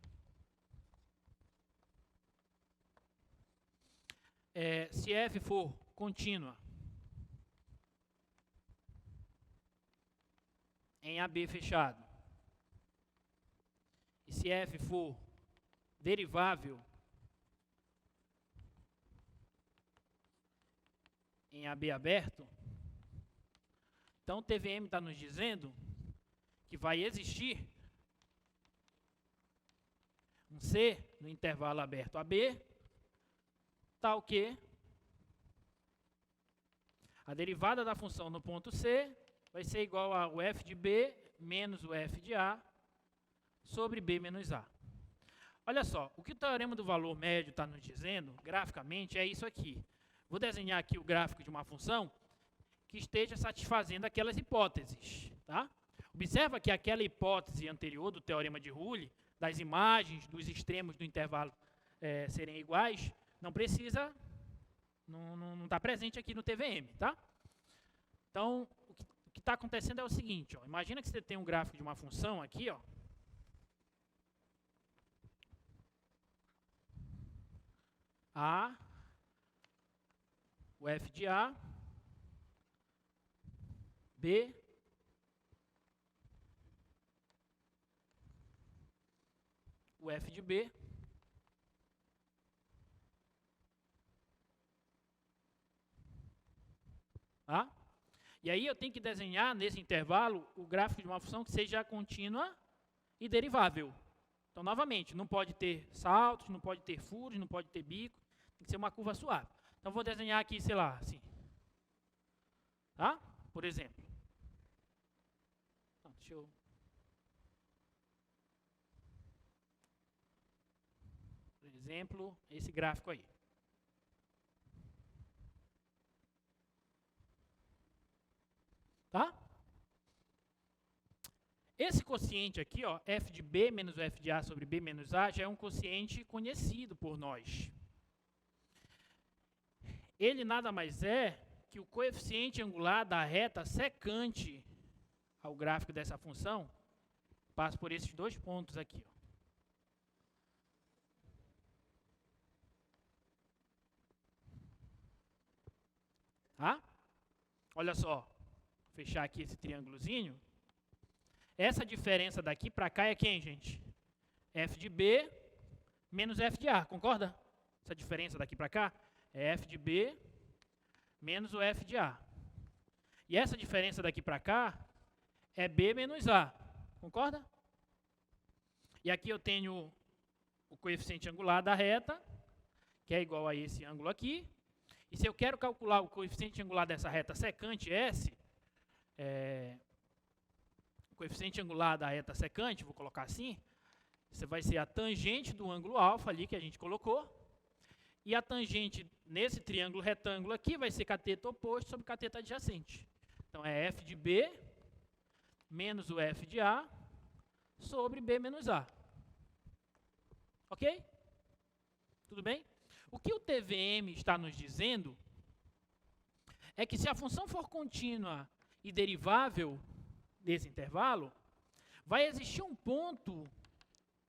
Se f for contínua em AB fechado, e se f for derivável em AB aberto, então o TVM está nos dizendo que vai existir um C no intervalo aberto AB, tal que a derivada da função no ponto C vai ser igual ao f de B menos o f de A sobre B menos A. Olha só, o que o teorema do valor médio está nos dizendo, graficamente, é isso aqui. Vou desenhar aqui o gráfico de uma função que esteja satisfazendo aquelas hipóteses. Tá? Observa que aquela hipótese anterior do teorema de Rulli, das imagens dos extremos do intervalo serem iguais, não precisa, não está presente aqui no TVM. Tá? Então, o que está acontecendo é o seguinte, ó, imagina que você tem um gráfico de uma função aqui, ó, A, o f de A, B, o f de B, tá? E aí eu tenho que desenhar, nesse intervalo, o gráfico de uma função que seja contínua e derivável. Então, novamente, não pode ter saltos, não pode ter furos, não pode ter bico, tem que ser uma curva suave. Então, vou desenhar aqui, sei lá, assim. Tá? Por exemplo. Não, deixa eu... Por exemplo, esse gráfico aí. Tá? Esse quociente aqui, ó, f de b menos o f de a sobre b menos a, já é um quociente conhecido por nós. Ele nada mais é que o coeficiente angular da reta secante ao gráfico dessa função passa por esses dois pontos aqui. Ó. Tá? Olha só, vou fechar aqui esse triângulozinho. Essa diferença daqui para cá é quem, gente? F de B menos F de A, concorda? Essa diferença daqui para cá é F de B menos o F de A. E essa diferença daqui para cá é B menos A, concorda? E aqui eu tenho o coeficiente angular da reta, que é igual a esse ângulo aqui. E se eu quero calcular o coeficiente angular dessa reta secante S, o coeficiente angular da reta secante, vou colocar assim, você vai ser a tangente do ângulo alfa ali que a gente colocou, e a tangente nesse triângulo retângulo aqui vai ser cateto oposto sobre cateto adjacente. Então, é F de B menos o F de A sobre B menos A. Ok? Tudo bem? O que o TVM está nos dizendo é que se a função for contínua e derivável desse intervalo, vai existir um ponto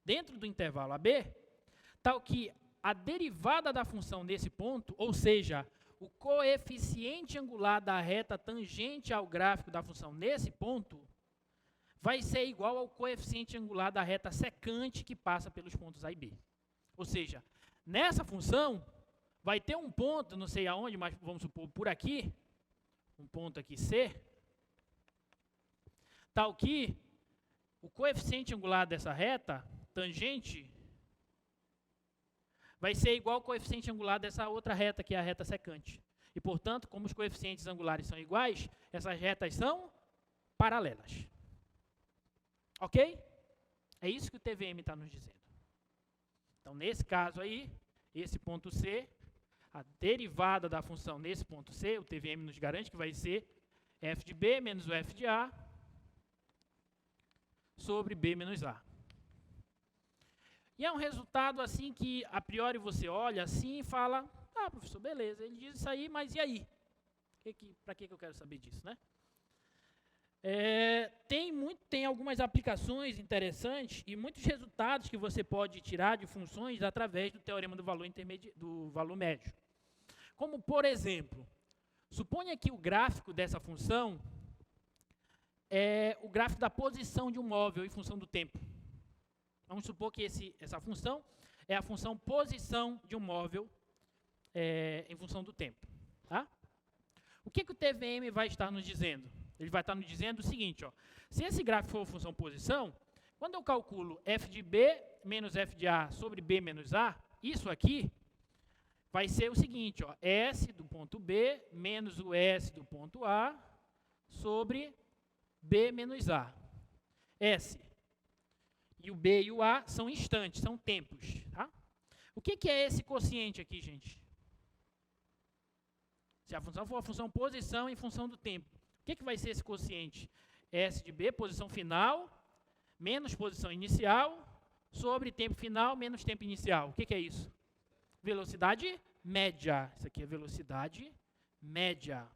dentro do intervalo AB, tal que a derivada da função nesse ponto, ou seja, o coeficiente angular da reta tangente ao gráfico da função nesse ponto, vai ser igual ao coeficiente angular da reta secante que passa pelos pontos A e B. Ou seja, nessa função, vai ter um ponto, não sei aonde, mas vamos supor por aqui, um ponto aqui C, tal que o coeficiente angular dessa reta tangente vai ser igual ao coeficiente angular dessa outra reta, que é a reta secante. E, portanto, como os coeficientes angulares são iguais, essas retas são paralelas. Ok? É isso que o TVM está nos dizendo. Então, nesse caso aí, esse ponto C, a derivada da função nesse ponto C, o TVM nos garante que vai ser f de B menos o f de A sobre B menos A. E é um resultado assim que, a priori, você olha assim e fala, ah, professor, beleza, ele diz isso aí, mas e aí? Para que eu quero saber disso, né? Tem algumas aplicações interessantes e muitos resultados que você pode tirar de funções através do teorema do valor médio. Como, por exemplo, suponha que o gráfico dessa função é o gráfico da posição de um móvel em função do tempo. Vamos supor que essa função é a função posição de um móvel em função do tempo. Tá? O que o TVM vai estar nos dizendo? Ele vai estar nos dizendo o seguinte, ó, se esse gráfico for função posição, quando eu calculo f de B menos f de A sobre B menos A, isso aqui vai ser o seguinte, ó, S do ponto B menos o S do ponto A sobre B menos A. S e o B e o A são instantes, são tempos. Tá? O que é esse quociente aqui, gente? Se a função for a função posição em função do tempo, o que vai ser esse quociente? S de B, posição final, menos posição inicial, sobre tempo final, menos tempo inicial. O que é isso? Velocidade média. Isso aqui é velocidade média.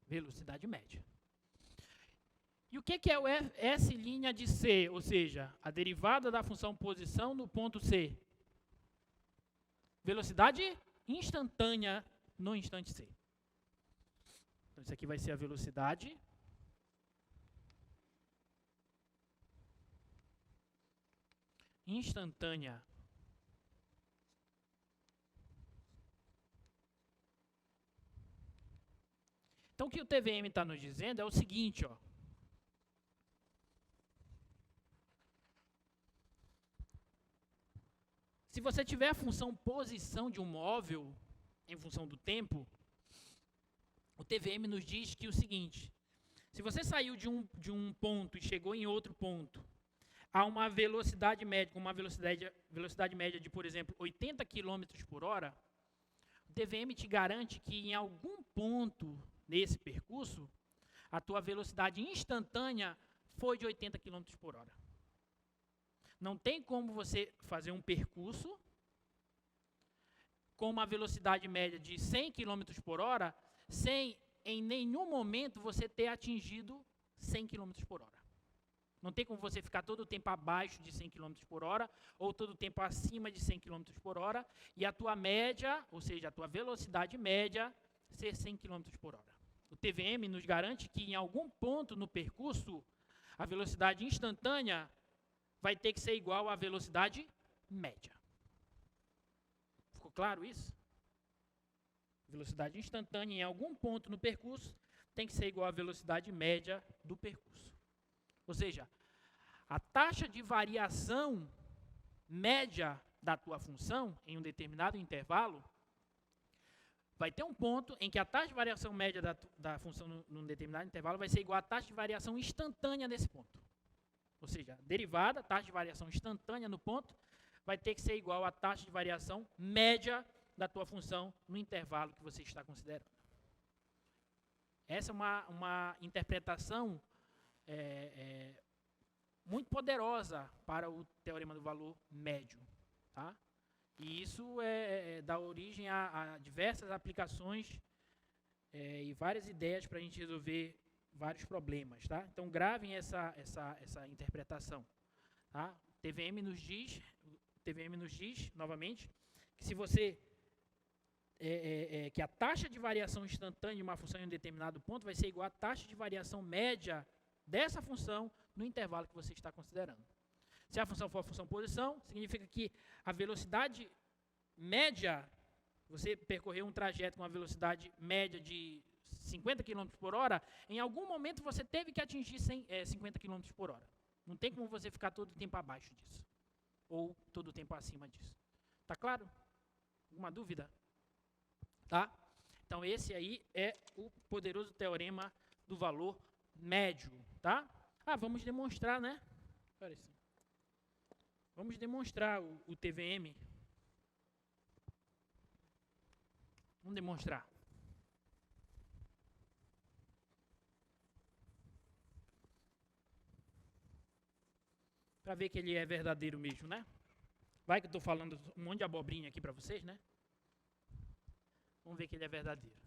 Velocidade média. E o que é o S' de C? Ou seja, a derivada da função posição no ponto C. Velocidade instantânea no instante C. Então, isso aqui vai ser a velocidade instantânea. Então, o que o TVM está nos dizendo é o seguinte, ó. Se você tiver a função posição de um móvel em função do tempo, o TVM nos diz que o seguinte: se você saiu de um ponto e chegou em outro ponto, a uma velocidade média, com uma velocidade média de, por exemplo, 80 km por hora, o TVM te garante que em algum ponto nesse percurso, a tua velocidade instantânea foi de 80 km por hora. Não tem como você fazer um percurso com uma velocidade média de 100 km por hora sem, em nenhum momento, você ter atingido 100 km por hora. Não tem como você ficar todo o tempo abaixo de 100 km por hora ou todo o tempo acima de 100 km por hora e a tua média, ou seja, a tua velocidade média, ser 100 km por hora. O TVM nos garante que em algum ponto no percurso, a velocidade instantânea vai ter que ser igual à velocidade média. Ficou claro isso? Velocidade instantânea em algum ponto no percurso tem que ser igual à velocidade média do percurso. Ou seja, a taxa de variação média da tua função em um determinado intervalo vai ter um ponto em que a taxa de variação média da função num determinado intervalo vai ser igual à taxa de variação instantânea nesse ponto. Ou seja, a derivada, taxa de variação instantânea no ponto, vai ter que ser igual à taxa de variação média da tua função no intervalo que você está considerando. Essa é uma interpretação muito poderosa para o teorema do valor médio. Tá? E isso dá origem a diversas aplicações e várias ideias para a gente resolver vários problemas. Tá? Então, gravem essa interpretação. Tá? O TVM nos diz, novamente, que se você que a taxa de variação instantânea de uma função em um determinado ponto vai ser igual à taxa de variação média dessa função no intervalo que você está considerando. Se a função for a função posição, significa que a velocidade média, você percorreu um trajeto com uma velocidade média de 50 km por hora, em algum momento você teve que atingir 50 km por hora. Não tem como você ficar todo o tempo abaixo disso, ou todo o tempo acima disso. Tá claro? Alguma dúvida? Tá? Então, esse aí é o poderoso teorema do valor médio. Tá? Vamos demonstrar, né? Vamos demonstrar o TVM. Vamos demonstrar. Para ver que ele é verdadeiro mesmo, né? Vai que eu estou falando um monte de abobrinha aqui para vocês, né? Vamos ver que ele é verdadeiro.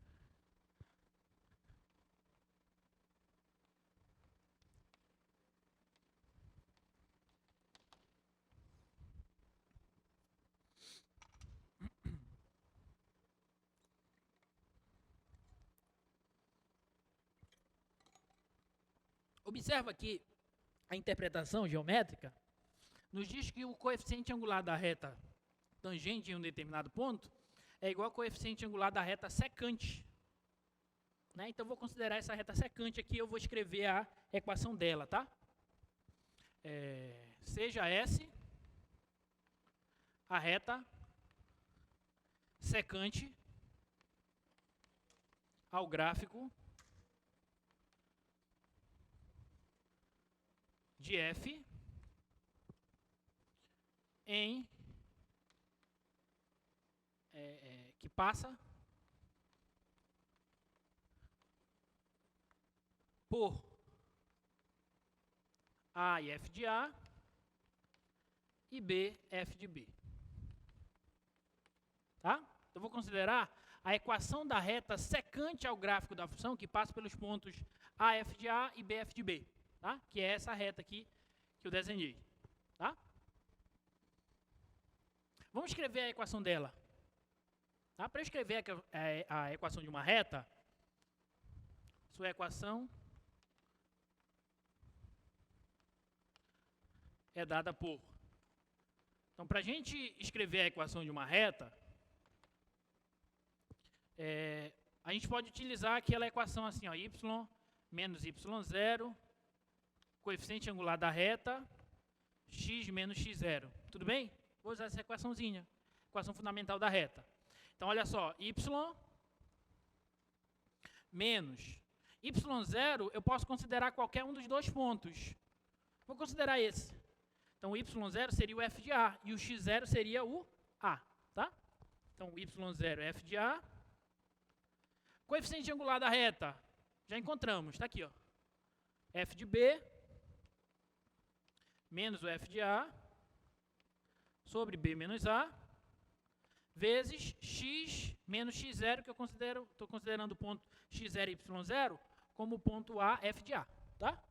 Observa que a interpretação geométrica nos diz que o coeficiente angular da reta tangente em um determinado ponto é igual ao coeficiente angular da reta secante. Né? Então, vou considerar essa reta secante aqui, eu vou escrever a equação dela, tá? Seja S a reta secante ao gráfico de F em que passa por A e F de A e B, F de B. Tá? Então, vou considerar a equação da reta secante ao gráfico da função que passa pelos pontos AF de A e BF de B. Tá? Que é essa reta aqui que eu desenhei. Tá? Vamos escrever a equação dela. Tá? Para escrever a equação de uma reta, sua equação é dada por Então, para a gente escrever a equação de uma reta, a gente pode utilizar aquela equação assim, ó, y menos y0, coeficiente angular da reta, x menos x0. Tudo bem? Vou usar essa equaçãozinha, equação fundamental da reta. Então, olha só, y menos y0, eu posso considerar qualquer um dos dois pontos. Vou considerar esse. Então, o y0 seria o f de A e o x0 seria o A, tá? Então, o y0 é f de A. Coeficiente angular da reta, já encontramos, está aqui, ó. F de B menos o f de A sobre B menos A vezes x menos x0, que eu estou considerando o ponto x0 e y0 como ponto A, f de A, tá?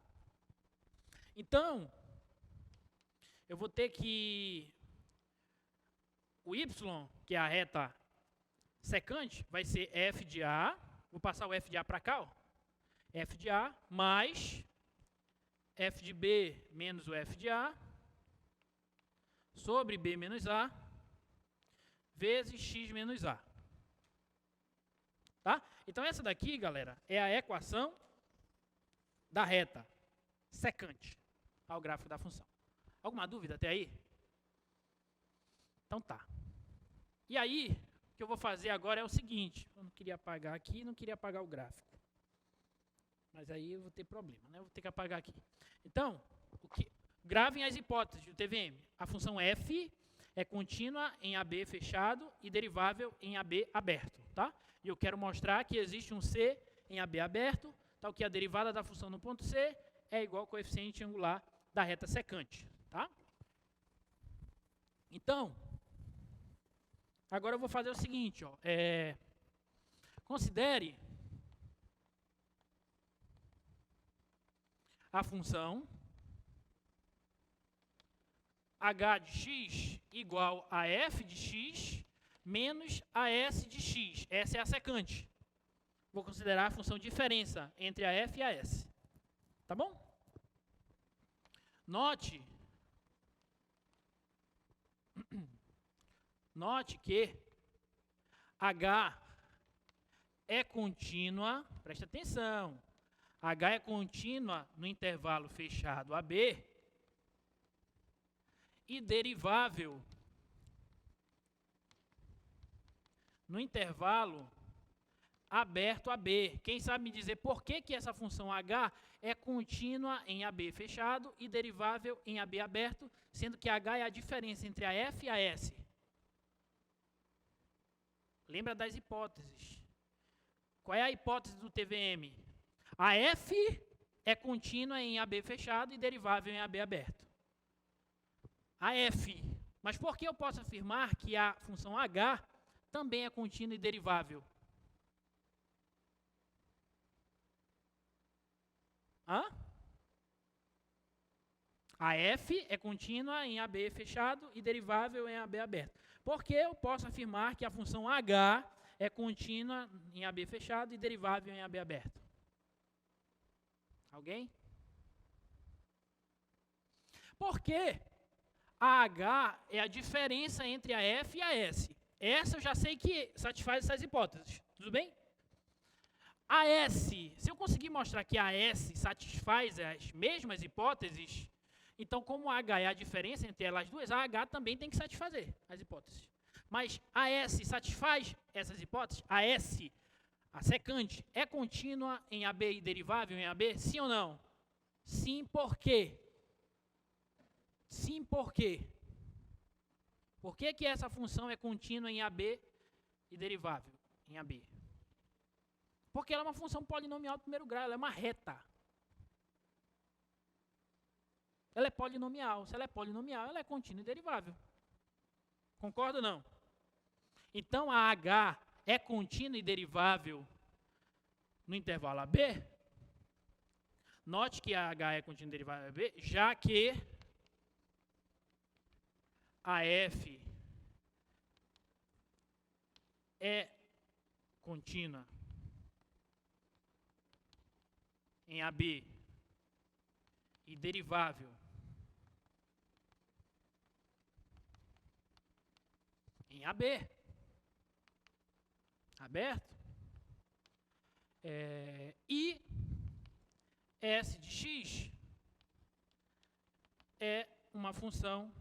Então, eu vou ter que o y, que é a reta secante, vai ser f de A, vou passar o f de A para cá, ó, f de A mais f de B menos o f de A sobre B menos A vezes x menos A. Tá? Então, essa daqui, galera, é a equação da reta secante ao gráfico da função. Alguma dúvida até aí? Então tá. E aí, o que eu vou fazer agora é o seguinte. Eu não queria apagar aqui, não queria apagar o gráfico. Mas aí eu vou ter problema, né? Eu vou ter que apagar aqui. Então, gravem as hipóteses do TVM. A função f é contínua em AB fechado e derivável em AB aberto, tá? E eu quero mostrar que existe um C em AB aberto, tal que a derivada da função no ponto C é igual ao coeficiente angular da reta secante, tá? Então, agora eu vou fazer o seguinte, ó, considere a função h de x igual a f de x menos a s de x. Essa é a secante. Vou considerar a função diferença entre a f e a s. Tá bom? Note que h é contínua, presta atenção, h é contínua no intervalo fechado AB e derivável no intervalo aberto AB. Quem sabe me dizer por que essa função h é contínua em AB fechado e derivável em AB aberto, sendo que h é a diferença entre a f e a s? Lembra das hipóteses. Qual é a hipótese do TVM? A f é contínua em AB fechado e derivável em AB aberto. A f. Mas por que eu posso afirmar que a função h também é contínua e derivável? Hã? A f é contínua em AB fechado e derivável em AB aberto. Por que eu posso afirmar que a função h é contínua em AB fechado e derivável em AB aberto? Alguém? Porque a h é a diferença entre a f e a s. Essa eu já sei que satisfaz essas hipóteses. Tudo bem? A S, se eu conseguir mostrar que a S satisfaz as mesmas hipóteses, então como a H é a diferença entre elas duas, a H também tem que satisfazer as hipóteses. Mas a S satisfaz essas hipóteses? A S, a secante, é contínua em AB e derivável em AB? Sim ou não? Sim, por quê? Sim, por quê? Por que essa função é contínua em AB e derivável em AB? Porque ela é uma função polinomial de primeiro grau, ela é uma reta. Ela é polinomial. Se ela é polinomial, ela é contínua e derivável. Concorda ou não? Então, a H é contínua e derivável no intervalo AB? Note que a H é contínua e derivável AB, já que a F é contínua em AB e derivável em AB. Aberto. E S de x é uma função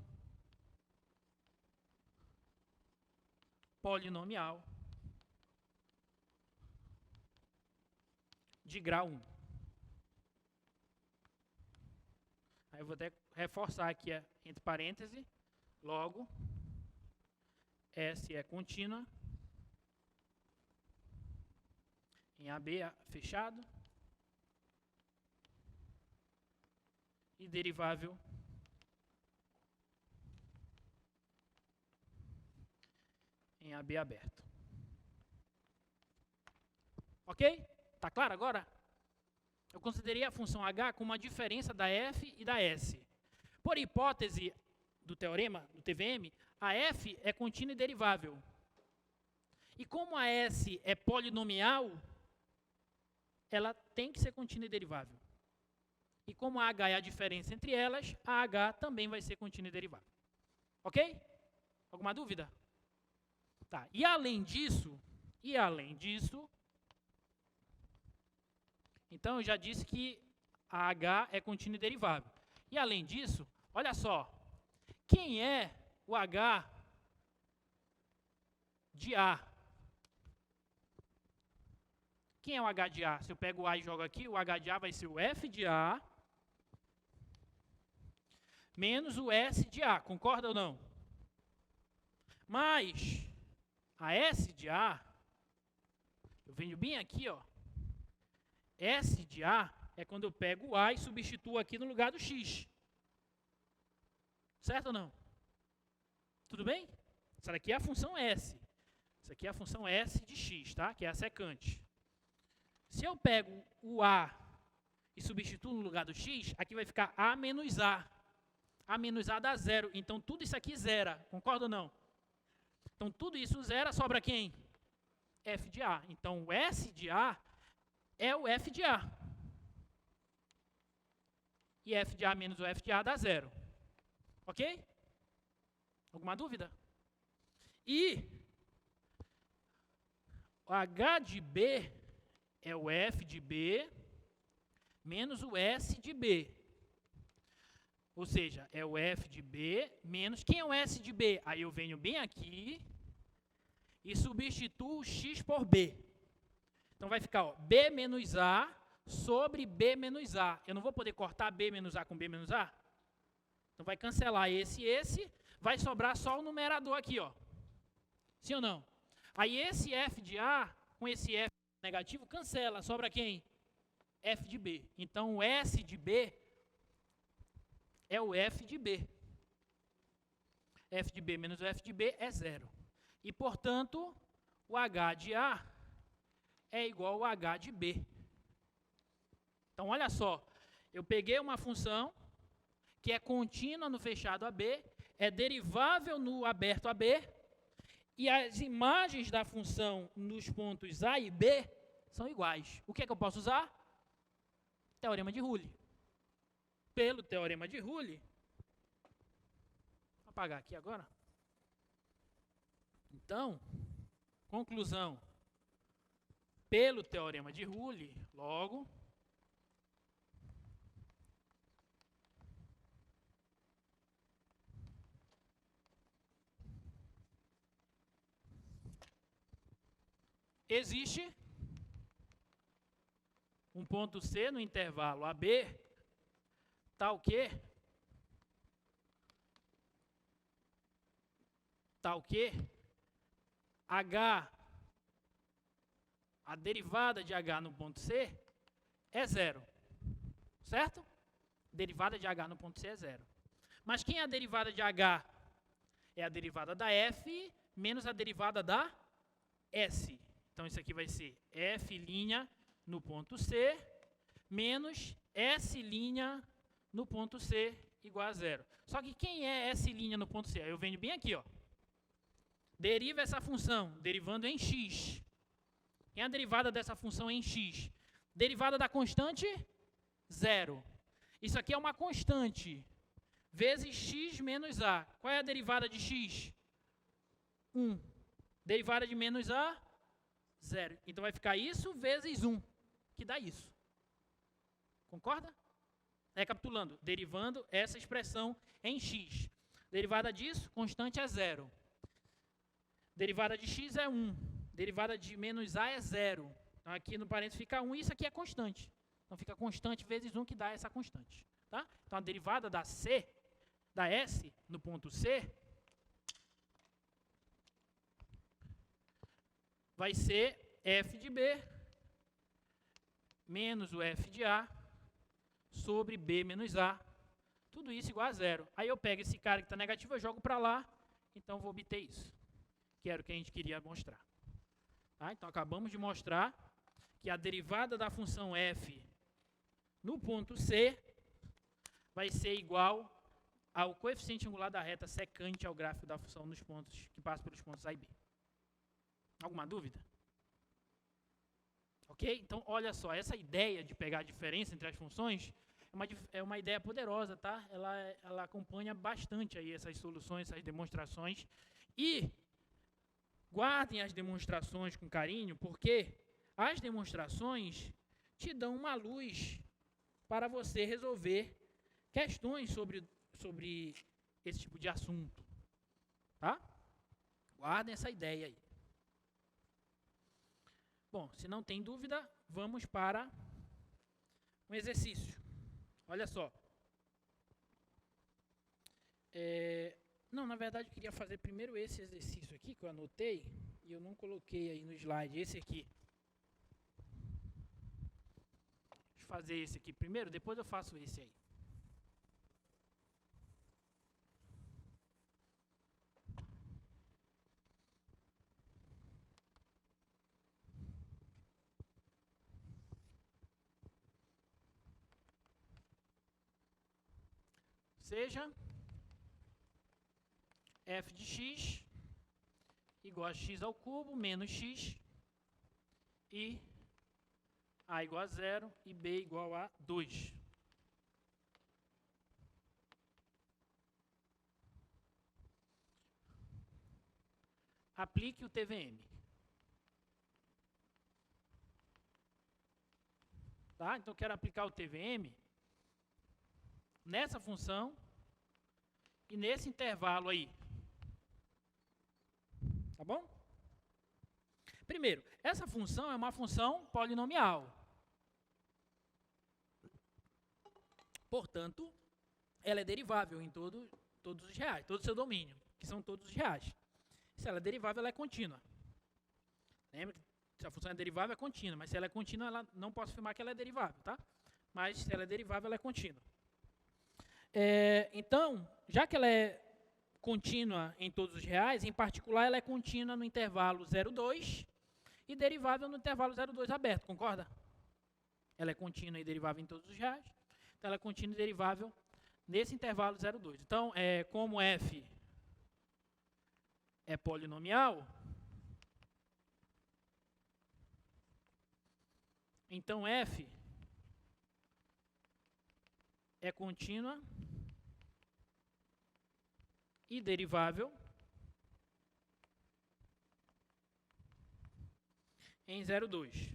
polinomial de grau 1. Aí eu vou até reforçar aqui entre parênteses, logo, S é contínua em AB fechado e derivável em AB aberto. Ok? Tá claro agora? Eu considerei a função h como uma diferença da f e da s. Por hipótese do teorema, do TVM, a f é contínua e derivável. E como a s é polinomial, ela tem que ser contínua e derivável. E como a h é a diferença entre elas, a h também vai ser contínua e derivável. Ok? Alguma dúvida? Tá. E além disso, então eu já disse que a h é contínua e derivável. E além disso, olha só, quem é o h de A? Quem é o h de A? Se eu pego o A e jogo aqui, o h de A vai ser o f de A menos o s de A, concorda ou não? Mas a s de A, eu venho bem aqui, ó. S de A é quando eu pego o A e substituo aqui no lugar do x. Certo ou não? Tudo bem? Essa daqui é a função S. Essa aqui é a função S de x, tá? Que é a secante. Se eu pego o A e substituo no lugar do x, aqui vai ficar A menos A. A menos A dá zero. Então, tudo isso aqui zera. Concorda ou não? Então, tudo isso zera, sobra quem? F de A. Então, o S de A é o F de A. E F de A menos o F de A dá zero. Ok? Alguma dúvida? E o H de B é o F de B menos o S de B. Ou seja, é o F de B menos... Quem é o S de B? Aí eu venho bem aqui e substituo x por B. Então vai ficar, ó, B menos A sobre B menos A. Eu não vou poder cortar B menos A com B menos A? Então vai cancelar esse e esse. Vai sobrar só o numerador aqui, ó. Sim ou não? Aí esse F de A com esse F negativo cancela. Sobra quem? F de B. Então o S de B é o F de B. F de B menos o F de B é zero. E, portanto, o H de A é igual ao H de B. Então, olha só. Eu peguei uma função que é contínua no fechado AB, é derivável no aberto AB, e as imagens da função nos pontos A e B são iguais. O que é que eu posso usar? Teorema de Rule. Pelo teorema de Rule, vou apagar aqui agora. Então, conclusão. Pelo teorema de Rule, logo, existe um ponto C no intervalo AB, tal que H, a derivada de H no ponto C é zero. Certo? Derivada de H no ponto C é zero. Mas quem é a derivada de H? É a derivada da F menos a derivada da S. Então, isso aqui vai ser F' no ponto C menos S' no ponto C igual a zero. Só que quem é S' no ponto C? Eu venho bem aqui, ó. Deriva essa função, derivando em x. Quem é a derivada dessa função em x? Derivada da constante? Zero. Isso aqui é uma constante, vezes x menos a. Qual é a derivada de x? 1. Derivada de menos A, 0. Então vai ficar isso vezes 1, que dá isso. Concorda? Recapitulando, derivando essa expressão em x. Derivada disso, constante é 0. Derivada de x é 1. Derivada de menos A é 0. Então aqui no parênteses fica 1 e isso aqui é constante. Então fica constante vezes 1 que dá essa constante. Tá? Então a derivada da C, da S, no ponto C, vai ser f de B menos o f de A sobre B menos A. Tudo isso igual a 0. Aí eu pego esse cara que está negativo, eu jogo para lá, então vou obter isso, que era o que a gente queria mostrar. Tá? Então acabamos de mostrar que a derivada da função f no ponto C vai ser igual ao coeficiente angular da reta secante ao gráfico da função nos pontos que passa pelos pontos A e B. Alguma dúvida? Ok? Então, olha só, essa ideia de pegar a diferença entre as funções é uma ideia poderosa, tá? Ela acompanha bastante aí essas soluções, essas demonstrações. E guardem as demonstrações com carinho, porque as demonstrações te dão uma luz para você resolver questões sobre esse tipo de assunto. Tá? Guardem essa ideia aí. Bom, se não tem dúvida, vamos para um exercício. Olha só. Não, na verdade, eu queria fazer primeiro esse exercício aqui, que eu anotei, e eu não coloquei aí no slide, esse aqui. Deixa eu fazer esse aqui primeiro, depois eu faço esse aí. Seja f de x igual a x ao cubo menos x e a igual a 0 e b igual a 2. Aplique o TVM. Tá? Então, eu quero aplicar o TVM nessa função e nesse intervalo aí. Tá bom? Primeiro, essa função é uma função polinomial. Portanto, ela é derivável em todos os reais, todo o seu domínio, que são todos os reais. Se ela é derivável, ela é contínua. Lembra que se a função é derivável, é contínua, mas se ela é contínua, ela não posso afirmar que ela é derivável, tá? Mas se ela é derivável, ela é contínua. Então, já que ela é contínua em todos os reais, em particular, ela é contínua no intervalo 0,2 e derivável no intervalo 0,2 aberto, concorda? Ela é contínua e derivável em todos os reais, então ela é contínua e derivável nesse intervalo 0,2. Então, como f é polinomial, então f é contínua e derivável em 0,2.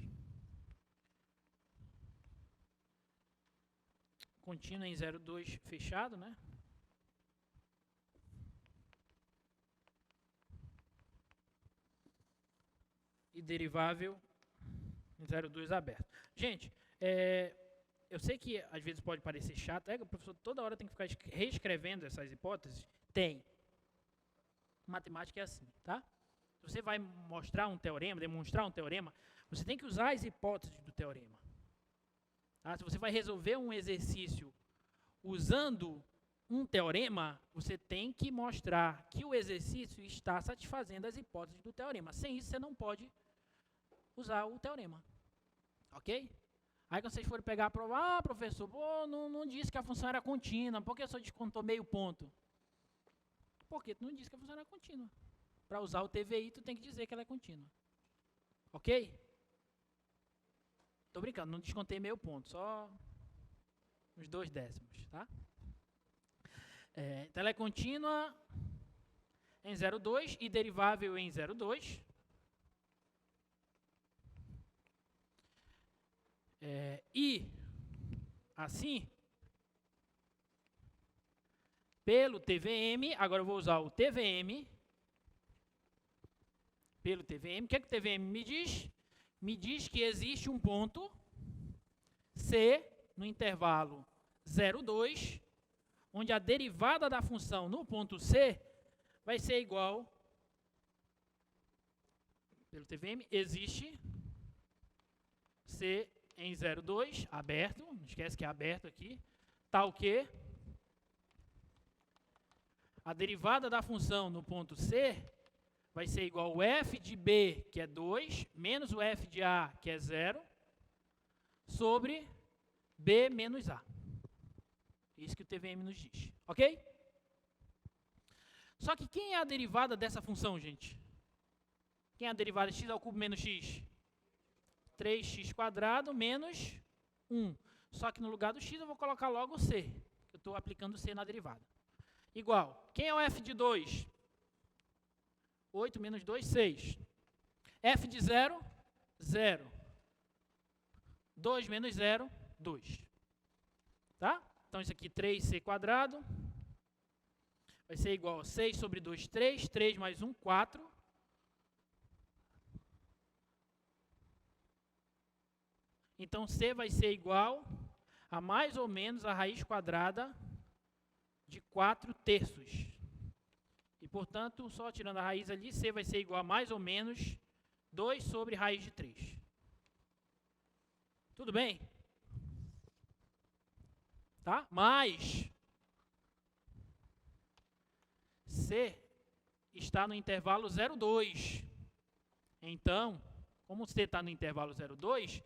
Contínua em 0,2 fechado, né? E derivável em 0,2 aberto. Gente, eu sei que às vezes pode parecer chato, o professor toda hora tem que ficar reescrevendo essas hipóteses. Tem. Matemática é assim, tá? Se você vai mostrar um teorema, demonstrar um teorema, você tem que usar as hipóteses do teorema. Tá? Se você vai resolver um exercício usando um teorema, você tem que mostrar que o exercício está satisfazendo as hipóteses do teorema. Sem isso, você não pode usar o teorema. Ok? Aí quando vocês forem pegar a prova, professor, não disse que a função era contínua, por que só descontou meio ponto? Porque tu não disse que a função era contínua. Para usar o TVI, tu tem que dizer que ela é contínua. Ok? Tô brincando, não descontei meio ponto, só uns 2 décimos, tá? Então ela é contínua em 0,2 e derivável em 0,2. E, assim, pelo TVM, agora eu vou usar o TVM, pelo TVM, o que é que o TVM me diz? Me diz que existe um ponto C no intervalo 0,2, onde a derivada da função no ponto C vai ser igual, pelo TVM, existe C em 0,2, aberto, não esquece que é aberto aqui, tal que a derivada da função no ponto C vai ser igual ao f de B, que é 2, menos o f de A, que é 0, sobre B menos A. Isso que o TVM nos diz, ok? Só que quem é a derivada dessa função, gente? Quem é a derivada de x ao cubo menos x? 3x² menos 1. Só que no lugar do x eu vou colocar logo o c. Eu estou aplicando c na derivada. Igual. Quem é o f de 2? 8 menos 2, 6. F de 0, 0. 2 menos 0, 2. Tá? Então isso aqui, 3c², vai ser igual a 6 sobre 2, 3. 3 mais 1, 4. Então, C vai ser igual a mais ou menos a raiz quadrada de 4/3. E, portanto, só tirando a raiz ali, C vai ser igual a mais ou menos 2 sobre raiz de 3. Tudo bem? Tá? Mas C está no intervalo 0,2. Então, como C está no intervalo 0,2,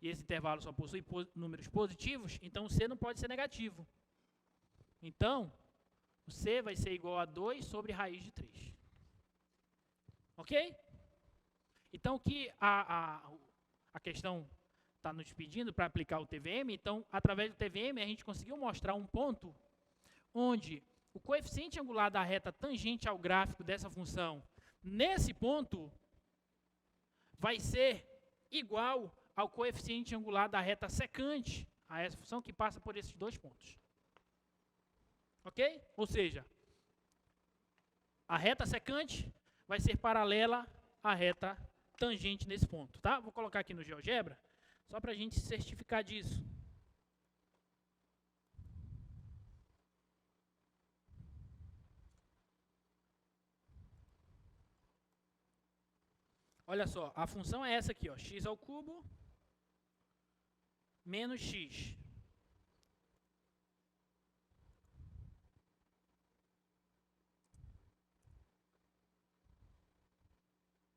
e esse intervalo só possui números positivos, então o C não pode ser negativo. Então, o C vai ser igual a 2 sobre raiz de 3. Ok? Então, o que a questão está nos pedindo para aplicar o TVM, então, através do TVM, a gente conseguiu mostrar um ponto onde o coeficiente angular da reta tangente ao gráfico dessa função, nesse ponto, vai ser igual ao coeficiente angular da reta secante a essa função que passa por esses dois pontos. Ok? Ou seja, a reta secante vai ser paralela à reta tangente nesse ponto. Tá? Vou colocar aqui no GeoGebra, só para a gente se certificar disso. Olha só, a função é essa aqui, ó, x ao cubo menos x.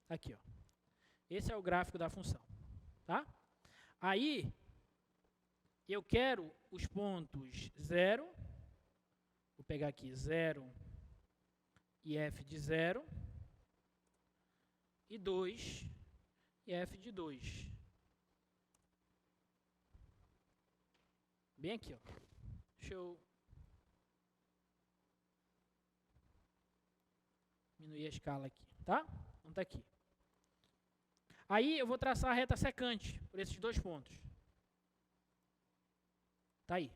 Aqui, ó. Esse é o gráfico da função, tá? Aí, eu quero os pontos 0, vou pegar aqui 0 e f de 0, e 2 e f de 2. Bem aqui, ó. Deixa eu diminuir a escala aqui, tá? Então tá aqui. Aí eu vou traçar a reta secante por esses dois pontos. Tá aí.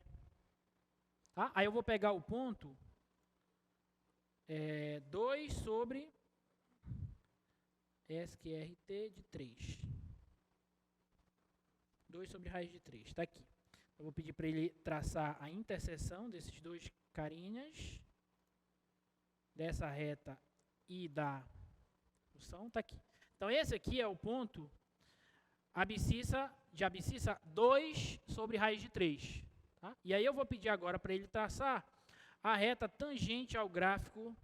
Tá? Aí eu vou pegar o ponto 2 sobre SQRT de 3. 2 sobre raiz de 3. Está aqui. Eu vou pedir para ele traçar a interseção desses dois carinhas, dessa reta e da função. Está aqui. Então, esse aqui é o ponto de abscissa 2 sobre raiz de 3. Tá? E aí eu vou pedir agora para ele traçar a reta tangente ao gráfico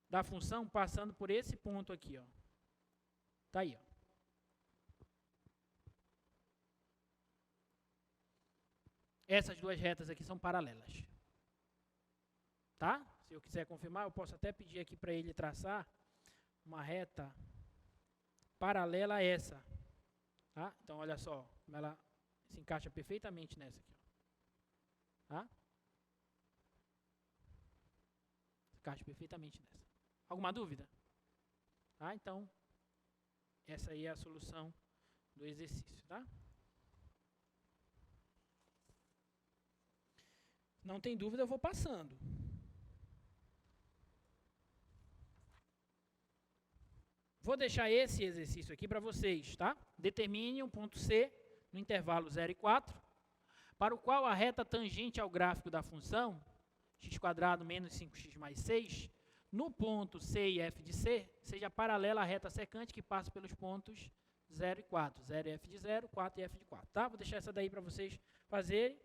da função, passando por esse ponto aqui. Está aí. Ó. Essas duas retas aqui são paralelas. Tá? Se eu quiser confirmar, eu posso até pedir aqui para ele traçar uma reta paralela a essa. Tá? Então, olha só, como ela se encaixa perfeitamente nessa aqui. Tá? encaixa perfeitamente nessa. Alguma dúvida? Tá? Então, essa aí é a solução do exercício, tá? Não tem dúvida, eu vou passando. Vou deixar esse exercício aqui para vocês, tá? Determine um ponto C no intervalo 0 e 4, para o qual a reta tangente ao gráfico da função x² menos 5x mais 6, no ponto C e F de C, seja paralela à reta secante que passa pelos pontos 0 e 4. 0 e F de 0, 4 e F de 4. Tá? Vou deixar essa daí para vocês fazerem.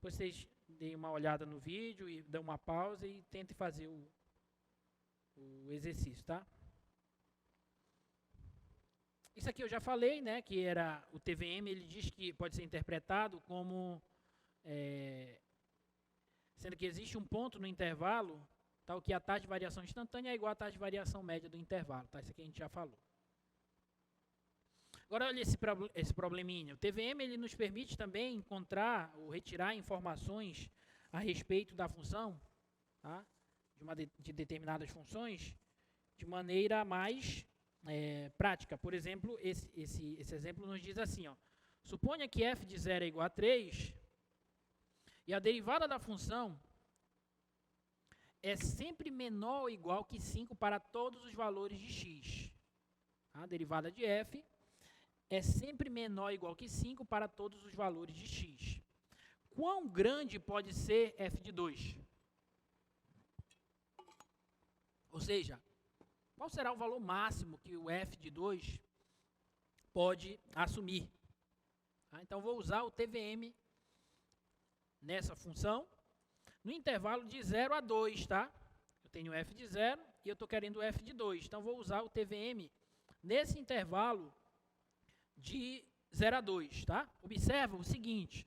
Vocês deem uma olhada no vídeo e dão uma pausa e tentem fazer o exercício, tá? Isso aqui eu já falei, né, que era o TVM, ele diz que pode ser interpretado como, sendo que existe um ponto no intervalo, tal que a taxa de variação instantânea é igual à taxa de variação média do intervalo, tá? Isso aqui a gente já falou. Agora, olha esse probleminha. O TVM ele nos permite também encontrar ou retirar informações a respeito da função, tá? de determinadas funções, de maneira mais prática. Por exemplo, esse exemplo nos diz assim, ó, suponha que f de 0 é igual a 3 e a derivada da função é sempre menor ou igual que 5 para todos os valores de x. A derivada de f é sempre menor ou igual que 5 para todos os valores de x. Quão grande pode ser f de 2? Ou seja, qual será o valor máximo que o f de 2 pode assumir? Então, vou usar o TVM nessa função no intervalo de 0 a 2, tá? Eu tenho f de 0 e eu estou querendo f de 2. Então, vou usar o TVM nesse intervalo de 0 a 2, tá? Observa o seguinte.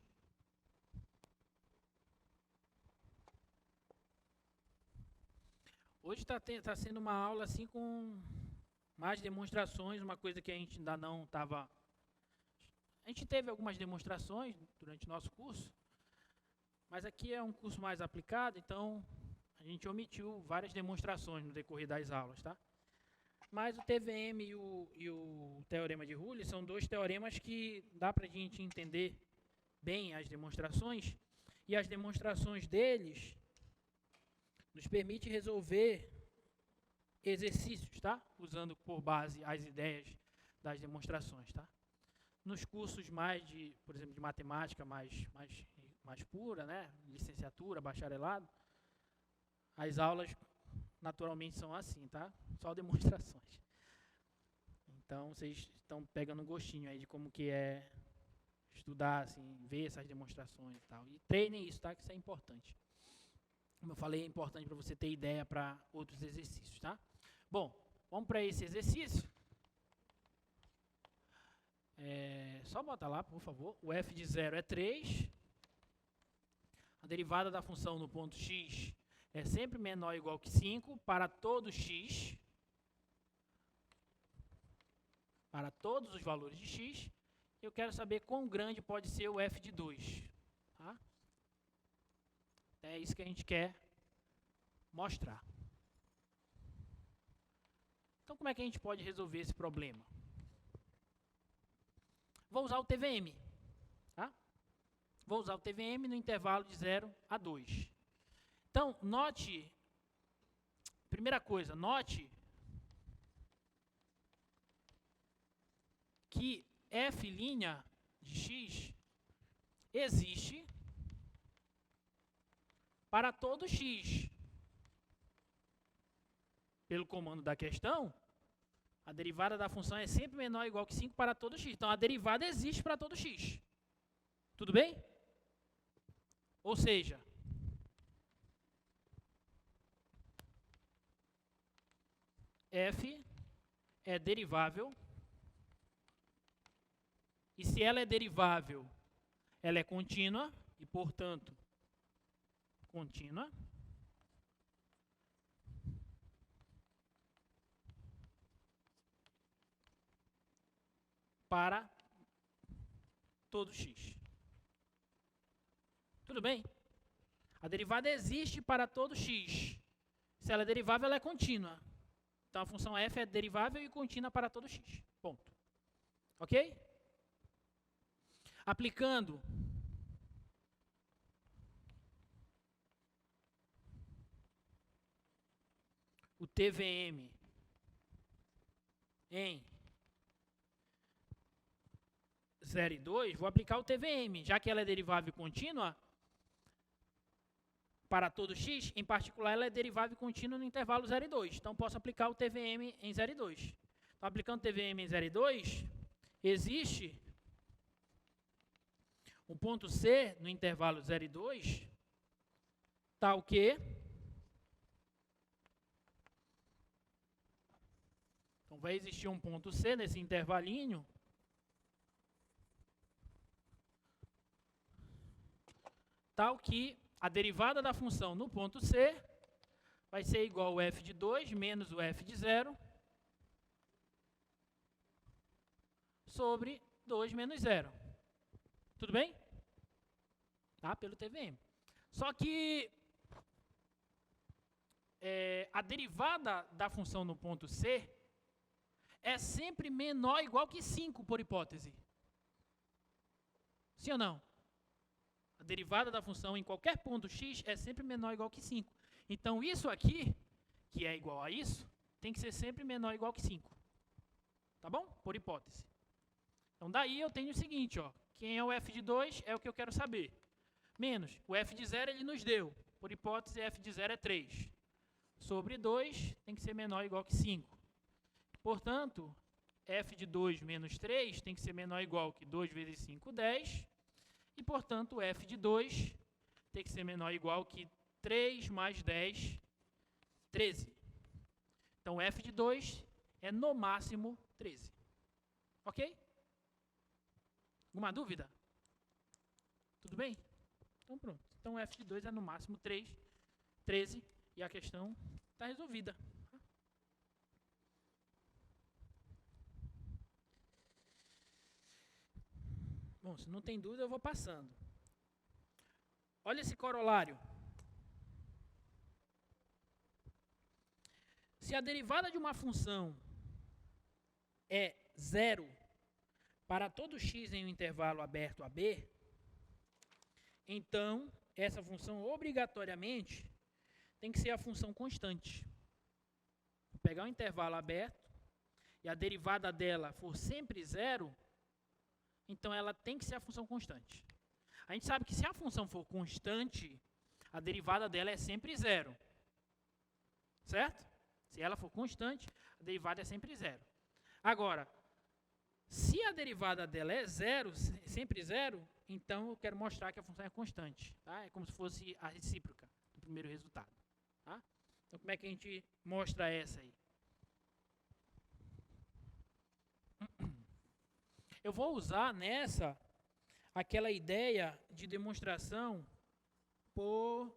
Hoje está sendo uma aula assim com mais demonstrações, uma coisa que a gente ainda não estava... A gente teve algumas demonstrações durante o nosso curso, mas aqui é um curso mais aplicado, então a gente omitiu várias demonstrações no decorrer das aulas, tá? Mas o TVM e o teorema de Rule são dois teoremas que dá para a gente entender bem as demonstrações, e as demonstrações deles nos permite resolver exercícios, tá? Usando por base as ideias das demonstrações, tá? Nos cursos mais de, por exemplo, de matemática mais pura, né? Licenciatura, bacharelado, as aulas naturalmente são assim, tá? Só demonstrações. Então, vocês estão pegando um gostinho aí de como que é estudar, assim, ver essas demonstrações e tal. E treinem isso, tá? Que isso é importante. Como eu falei, é importante para você ter ideia para outros exercícios, tá? Bom, vamos para esse exercício. Só bota lá, por favor. O f de 0 é 3. A derivada da função no ponto x é sempre menor ou igual que 5 para todo x. Para todos os valores de x. Eu quero saber quão grande pode ser o f de 2. Tá? É isso que a gente quer mostrar. Então, como é que a gente pode resolver esse problema? Vou usar o TVM. Tá? Vou usar o TVM no intervalo de 0 a 2. Então, note, primeira coisa, note que f' de x existe para todo x. Pelo comando da questão, a derivada da função é sempre menor ou igual que 5 para todo x. Então, a derivada existe para todo x. Tudo bem? Ou seja, f é derivável. E se ela é derivável, ela é contínua e, portanto, contínua. Para todo x. Tudo bem? A derivada existe para todo x. Se ela é derivável, ela é contínua. Então, a função f é derivável e contínua para todo x. Ponto. Ok? Aplicando o TVM em 0 e 2, vou aplicar o TVM, já que ela é derivável contínua para todo x, em particular ela é derivável contínua no intervalo 0 e 2. Então, posso aplicar o TVM em 0 e 2. Então, aplicando o TVM em 0 e 2, existe um ponto C no intervalo 0 e 2, tal que... Então, vai existir um ponto C nesse intervalinho, tal que a derivada da função no ponto C vai ser igual ao f de 2 menos o f de 0 sobre 2 menos 0. Tudo bem? Tá? Pelo TVM. Só que a derivada da função no ponto C é sempre menor ou igual que 5, por hipótese. Sim ou não? A derivada da função em qualquer ponto x é sempre menor ou igual que 5. Então, isso aqui, que é igual a isso, tem que ser sempre menor ou igual que 5. Tá bom? Por hipótese. Então, daí eu tenho o seguinte, ó. Quem é o f de 2 é o que eu quero saber. Menos, o f de 0 ele nos deu. Por hipótese, f de 0 é 3. Sobre 2 tem que ser menor ou igual que 5. Portanto, f de 2 menos 3 tem que ser menor ou igual que 2 vezes 5, 10. E, portanto, f de 2 tem que ser menor ou igual que 3 mais 10, 13. Então, f de 2 é no máximo 13. Ok? Alguma dúvida? Tudo bem? Então, pronto. Então, f de 2 é no máximo 13. E a questão está resolvida. Bom, se não tem dúvida, eu vou passando. Olha esse corolário. Se a derivada de uma função é 0 para todo x em um intervalo aberto a b, então essa função obrigatoriamente tem que ser a função constante. Vou pegar um intervalo aberto e a derivada dela for sempre 0, então ela tem que ser a função constante. A gente sabe que se a função for constante, a derivada dela é sempre 0. Certo? Se ela for constante, a derivada é sempre 0. Agora, se a derivada dela é 0, sempre 0, então eu quero mostrar que a função é constante. Tá? É como se fosse a recíproca do primeiro resultado. Tá? Então, como é que a gente mostra essa aí? Eu vou usar nessa aquela ideia de demonstração por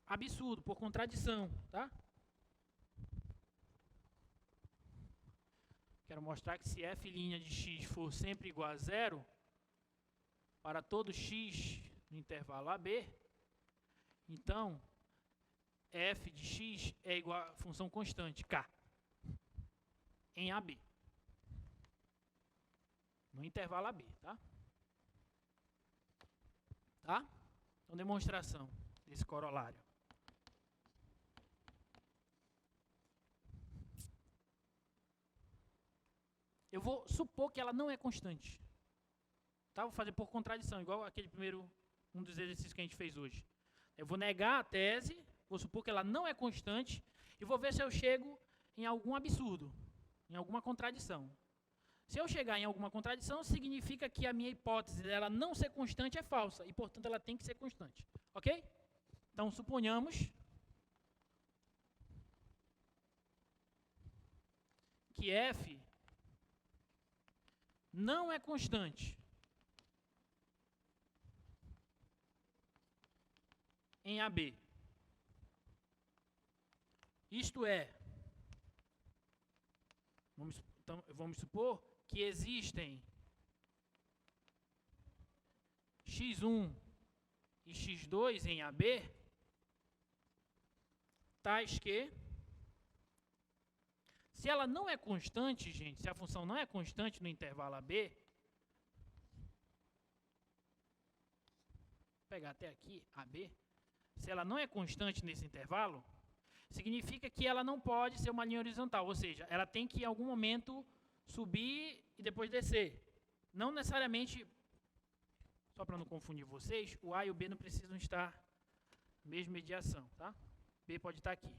absurdo, por contradição, tá? Quero mostrar que se f' de x for sempre igual a 0, para todo x no intervalo AB, então f de x é igual a função constante, k, em AB. No intervalo AB, tá? Tá? Então, demonstração desse corolário. Eu vou supor que ela não é constante. Tá? Vou fazer por contradição, igual aquele primeiro, um dos exercícios que a gente fez hoje. Eu vou negar a tese, vou supor que ela não é constante, e vou ver se eu chego em algum absurdo, em alguma contradição. Se eu chegar em alguma contradição, significa que a minha hipótese dela não ser constante é falsa, e, portanto, ela tem que ser constante. Ok? Então, suponhamos que f não é constante em AB. Isto é, vamos supor que existem x1 e x2 em AB, tais que, se ela não é constante, gente, se a função não é constante no intervalo AB, vou pegar até aqui, AB, se ela não é constante nesse intervalo, significa que ela não pode ser uma linha horizontal, ou seja, ela tem que em algum momento subir e depois descer. Não necessariamente, só para não confundir vocês, o A e o B não precisam estar na mesma mediação, tá? B pode estar aqui.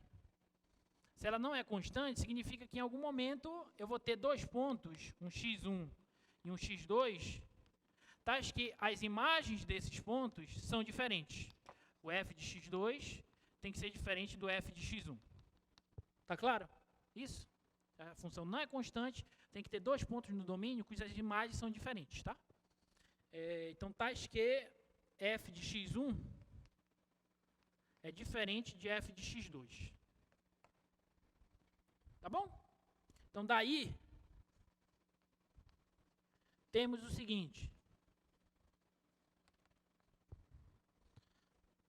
Se ela não é constante, significa que em algum momento eu vou ter dois pontos, um x1 e um x2, tais que as imagens desses pontos são diferentes. O f de x2 tem que ser diferente do f de x1. Tá claro? Isso? A função não é constante, tem que ter dois pontos no domínio cujas imagens são diferentes, tá? Então, tais que f de x1 é diferente de f de x2. Tá bom? Então, daí, temos o seguinte.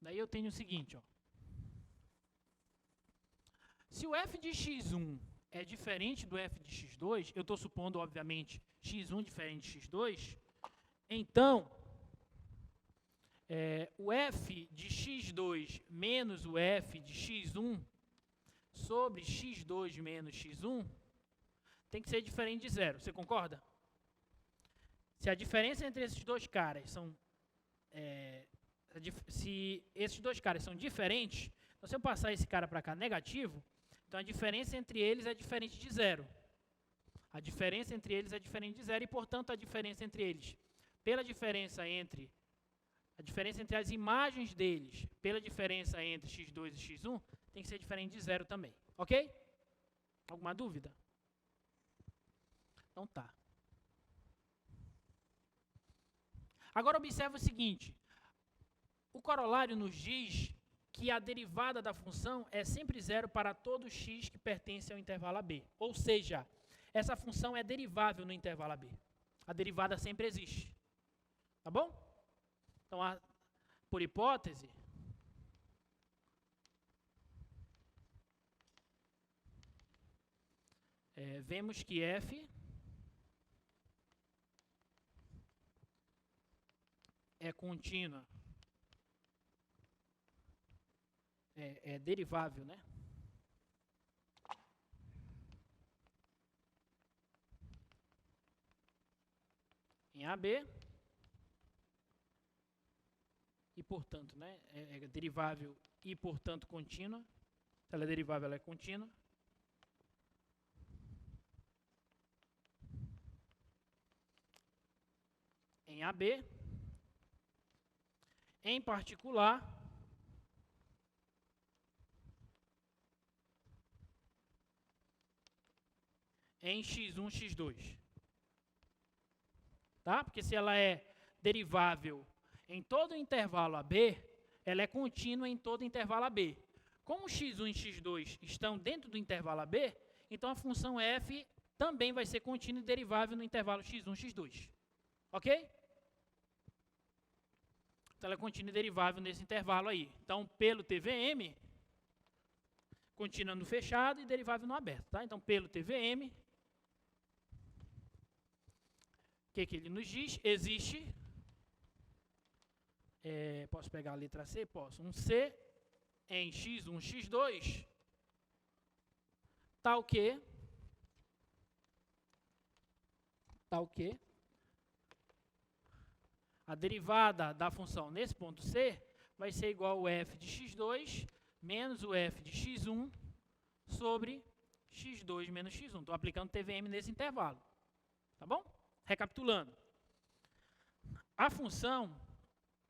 Daí eu tenho o seguinte, ó. Se o f de x1 é diferente do f de x2, eu estou supondo, obviamente, x1 diferente de x2, então, o f de x2 menos o f de x1 sobre x2 menos x1 tem que ser diferente de zero. Você concorda? Se a diferença entre esses dois caras são... se esses dois caras são diferentes, então se eu passar esse cara para cá negativo, então a diferença entre eles é diferente de zero. A diferença entre eles é diferente de zero e, portanto, a diferença entre eles, pela diferença entre as imagens deles, pela diferença entre x2 e x1, tem que ser diferente de zero também. Ok? Alguma dúvida? Então tá. Agora observe o seguinte. O corolário nos diz que a derivada da função é sempre zero para todo x que pertence ao intervalo AB. Ou seja, essa função é derivável no intervalo AB. A derivada sempre existe. Tá bom? Então, por hipótese, vemos que f é contínua. É derivável, né? Em AB. E, portanto, né, é derivável e, portanto, contínua. Se ela é derivável, ela é contínua. Em AB. Em particular, em x1, x2. Tá? Porque se ela é derivável em todo o intervalo AB, ela é contínua em todo o intervalo AB. Como x1 e x2 estão dentro do intervalo AB, então a função f também vai ser contínua e derivável no intervalo x1 e x2. Ok? Então ela é contínua e derivável nesse intervalo aí. Então, pelo TVM, contínua no fechado e derivável no aberto. Tá? Então, pelo TVM, o que ele nos diz? Existe... posso pegar a letra C? Posso. Um C em x1, x2, tal que a derivada da função nesse ponto C vai ser igual ao f de x2 menos o f de x1 sobre x2 menos x1. Estou aplicando TVM nesse intervalo. Tá bom? Recapitulando.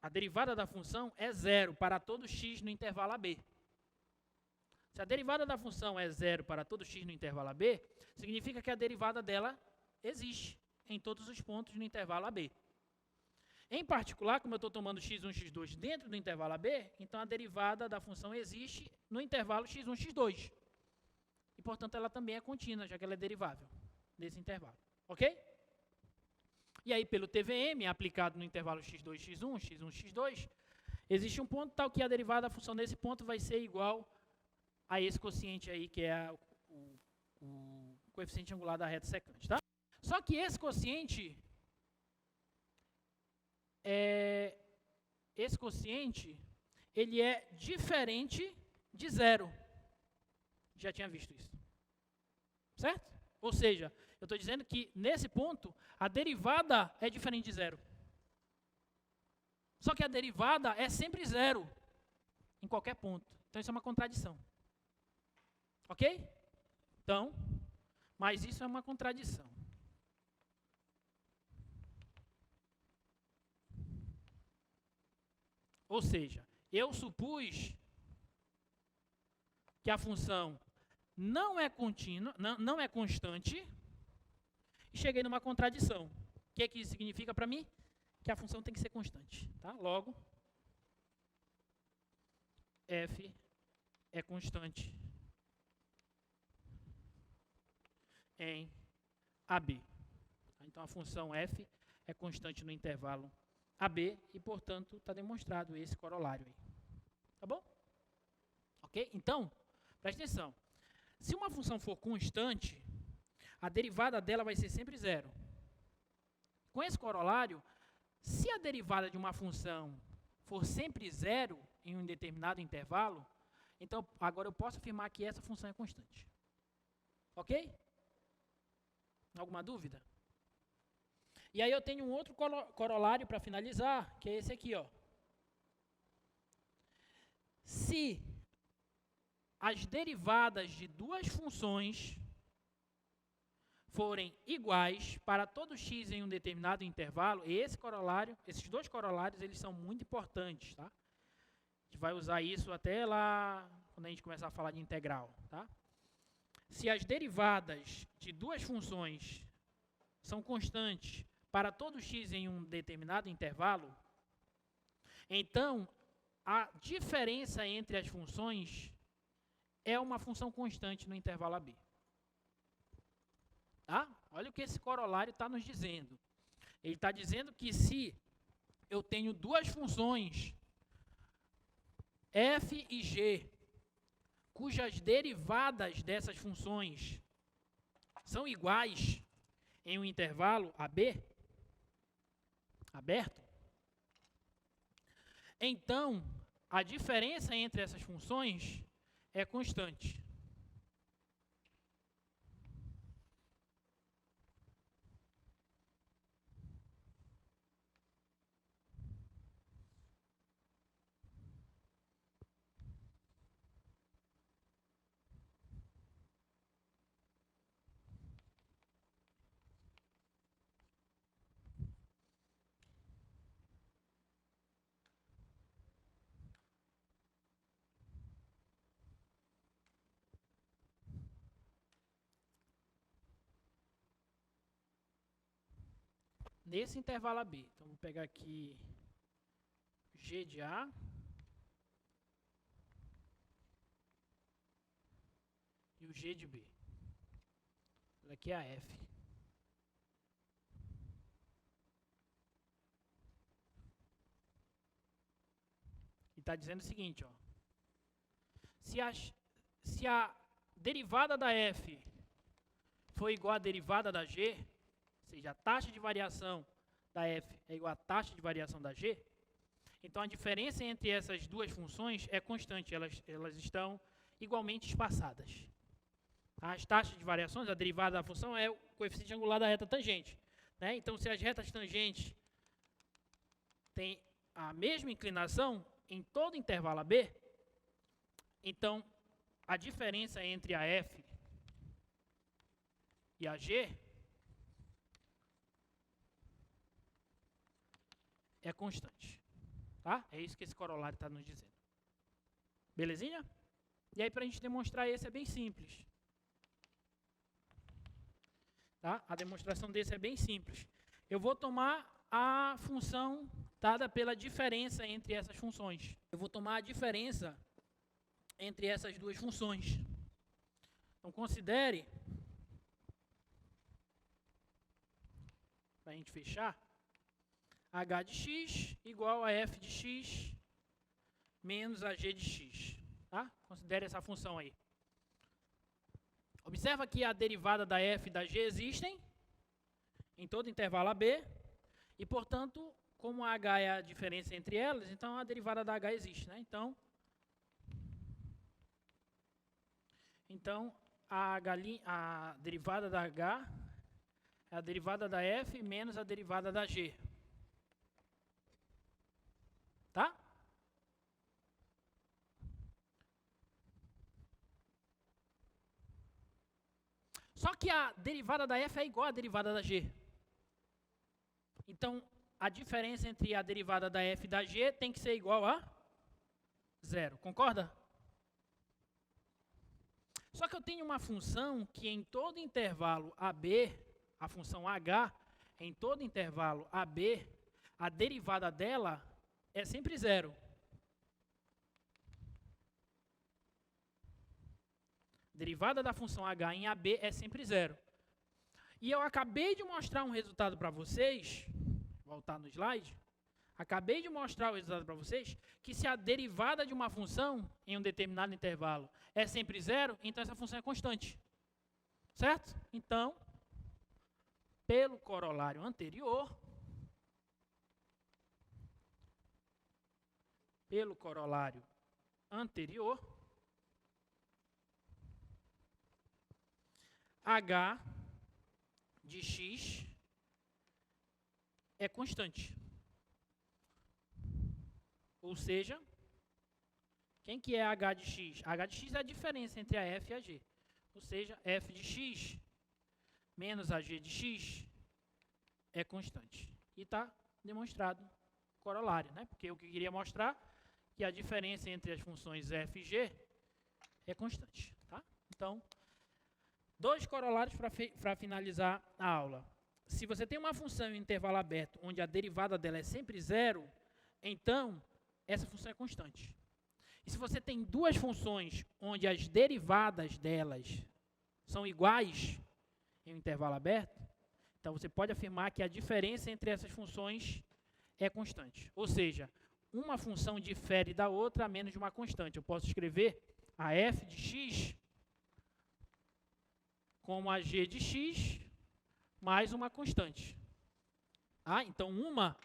A derivada da função é zero para todo x no intervalo AB. Se a derivada da função é zero para todo x no intervalo AB, significa que a derivada dela existe em todos os pontos no intervalo AB. Em particular, como eu estou tomando x1, x2 dentro do intervalo AB, então a derivada da função existe no intervalo x1, x2. E, portanto, ela também é contínua, já que ela é derivável nesse intervalo. Ok? E aí, pelo TVM, aplicado no intervalo x2, x1, x1, x2, existe um ponto tal que a derivada da função nesse ponto vai ser igual a esse quociente aí, que é o coeficiente angular da reta secante, tá? Só que esse quociente, ele é diferente de zero. Já tinha visto isso. Certo? Ou seja, eu estou dizendo que, nesse ponto, a derivada é diferente de zero. Só que a derivada é sempre zero, em qualquer ponto. Então, isso é uma contradição. Ok? Então, mas isso é uma contradição. Ou seja, eu supus que a função não é contínua, não é constante, e cheguei numa contradição. O que isso significa para mim? Que a função tem que ser constante. Tá? Logo, f é constante em AB. Então, a função f é constante no intervalo AB e, portanto, está demonstrado esse corolário aí. Tá bom? Ok? Então, preste atenção. Se uma função for constante, a derivada dela vai ser sempre zero. Com esse corolário, se a derivada de uma função for sempre zero em um determinado intervalo, então agora eu posso afirmar que essa função é constante. Ok? Alguma dúvida? E aí eu tenho um outro corolário para finalizar, que é esse aqui, ó. Se as derivadas de duas funções forem iguais para todo x em um determinado intervalo, esses dois corolários, eles são muito importantes, tá? A gente vai usar isso até lá, quando a gente começar a falar de integral, tá? Se as derivadas de duas funções são constantes para todo x em um determinado intervalo, então a diferença entre as funções é uma função constante no intervalo AB. Tá? Olha o que esse corolário está nos dizendo. Ele está dizendo que se eu tenho duas funções, f e g, cujas derivadas dessas funções são iguais em um intervalo AB, aberto, então a diferença entre essas funções é constante. Nesse intervalo AB. Então, vou pegar aqui G de A. E o G de B. Aqui é a F. E está dizendo o seguinte, ó. Se a derivada da F for igual à derivada da G, ou seja, a taxa de variação da F é igual à taxa de variação da G, então a diferença entre essas duas funções é constante, elas estão igualmente espaçadas. As taxas de variações, a derivada da função é o coeficiente angular da reta tangente. Né? Então, se as retas tangentes têm a mesma inclinação em todo intervalo AB, então a diferença entre a F e a G é constante. Tá? É isso que esse corolário está nos dizendo. Belezinha? E aí, para a gente demonstrar esse é bem simples. Tá? A demonstração desse é bem simples. Eu vou tomar a função dada pela diferença entre essas funções. Eu vou tomar a diferença entre essas duas funções. Então, considere, para a gente fechar, h de x igual a f de x menos a g de x. Tá? Considere essa função aí. Observa que a derivada da f e da g existem em todo intervalo AB, e, portanto, como a h é a diferença entre elas, então a derivada da h existe. Né? Então a derivada da h é a derivada da f menos a derivada da g. Tá? Só que a derivada da f é igual à derivada da g. Então, a diferença entre a derivada da f e da g tem que ser igual a 0. Concorda? Só que eu tenho uma função que em todo intervalo AB, a função h, em todo intervalo AB, a derivada dela é sempre 0. Derivada da função h em AB é sempre 0. E eu acabei de mostrar um resultado para vocês, voltar no slide, acabei de mostrar o resultado para vocês, que se a derivada de uma função em um determinado intervalo é sempre 0, então essa função é constante. Certo? Então, pelo corolário anterior, h de x é constante. Ou seja, quem que é h de x? H de x é a diferença entre a f e a g. Ou seja, f de x menos a g de x é constante. E está demonstrado corolário, né? Porque eu queria mostrar que a diferença entre as funções f e g é constante. Tá? Então, 2 corolários para finalizar a aula. Se você tem uma função em intervalo aberto onde a derivada dela é sempre 0, então essa função é constante. E se você tem 2 funções onde as derivadas delas são iguais em um intervalo aberto, então você pode afirmar que a diferença entre essas funções é constante. Ou seja, uma função difere da outra a menos de uma constante. Eu posso escrever a f de x como a g de x mais uma constante. Então, uma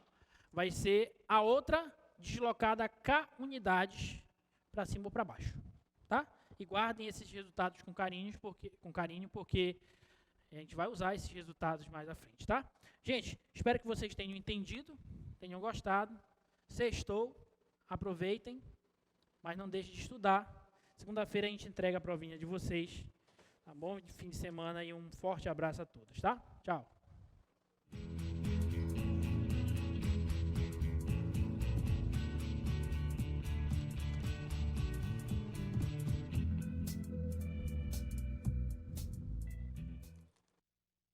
vai ser a outra deslocada k unidades para cima ou para baixo. Tá? E guardem esses resultados com carinho, porque a gente vai usar esses resultados mais à frente. Tá? Gente, espero que vocês tenham entendido, tenham gostado. Sextou, aproveitem, mas não deixem de estudar. Segunda-feira a gente entrega a provinha de vocês. Tá bom? De fim de semana e um forte abraço a todos, tá? Tchau.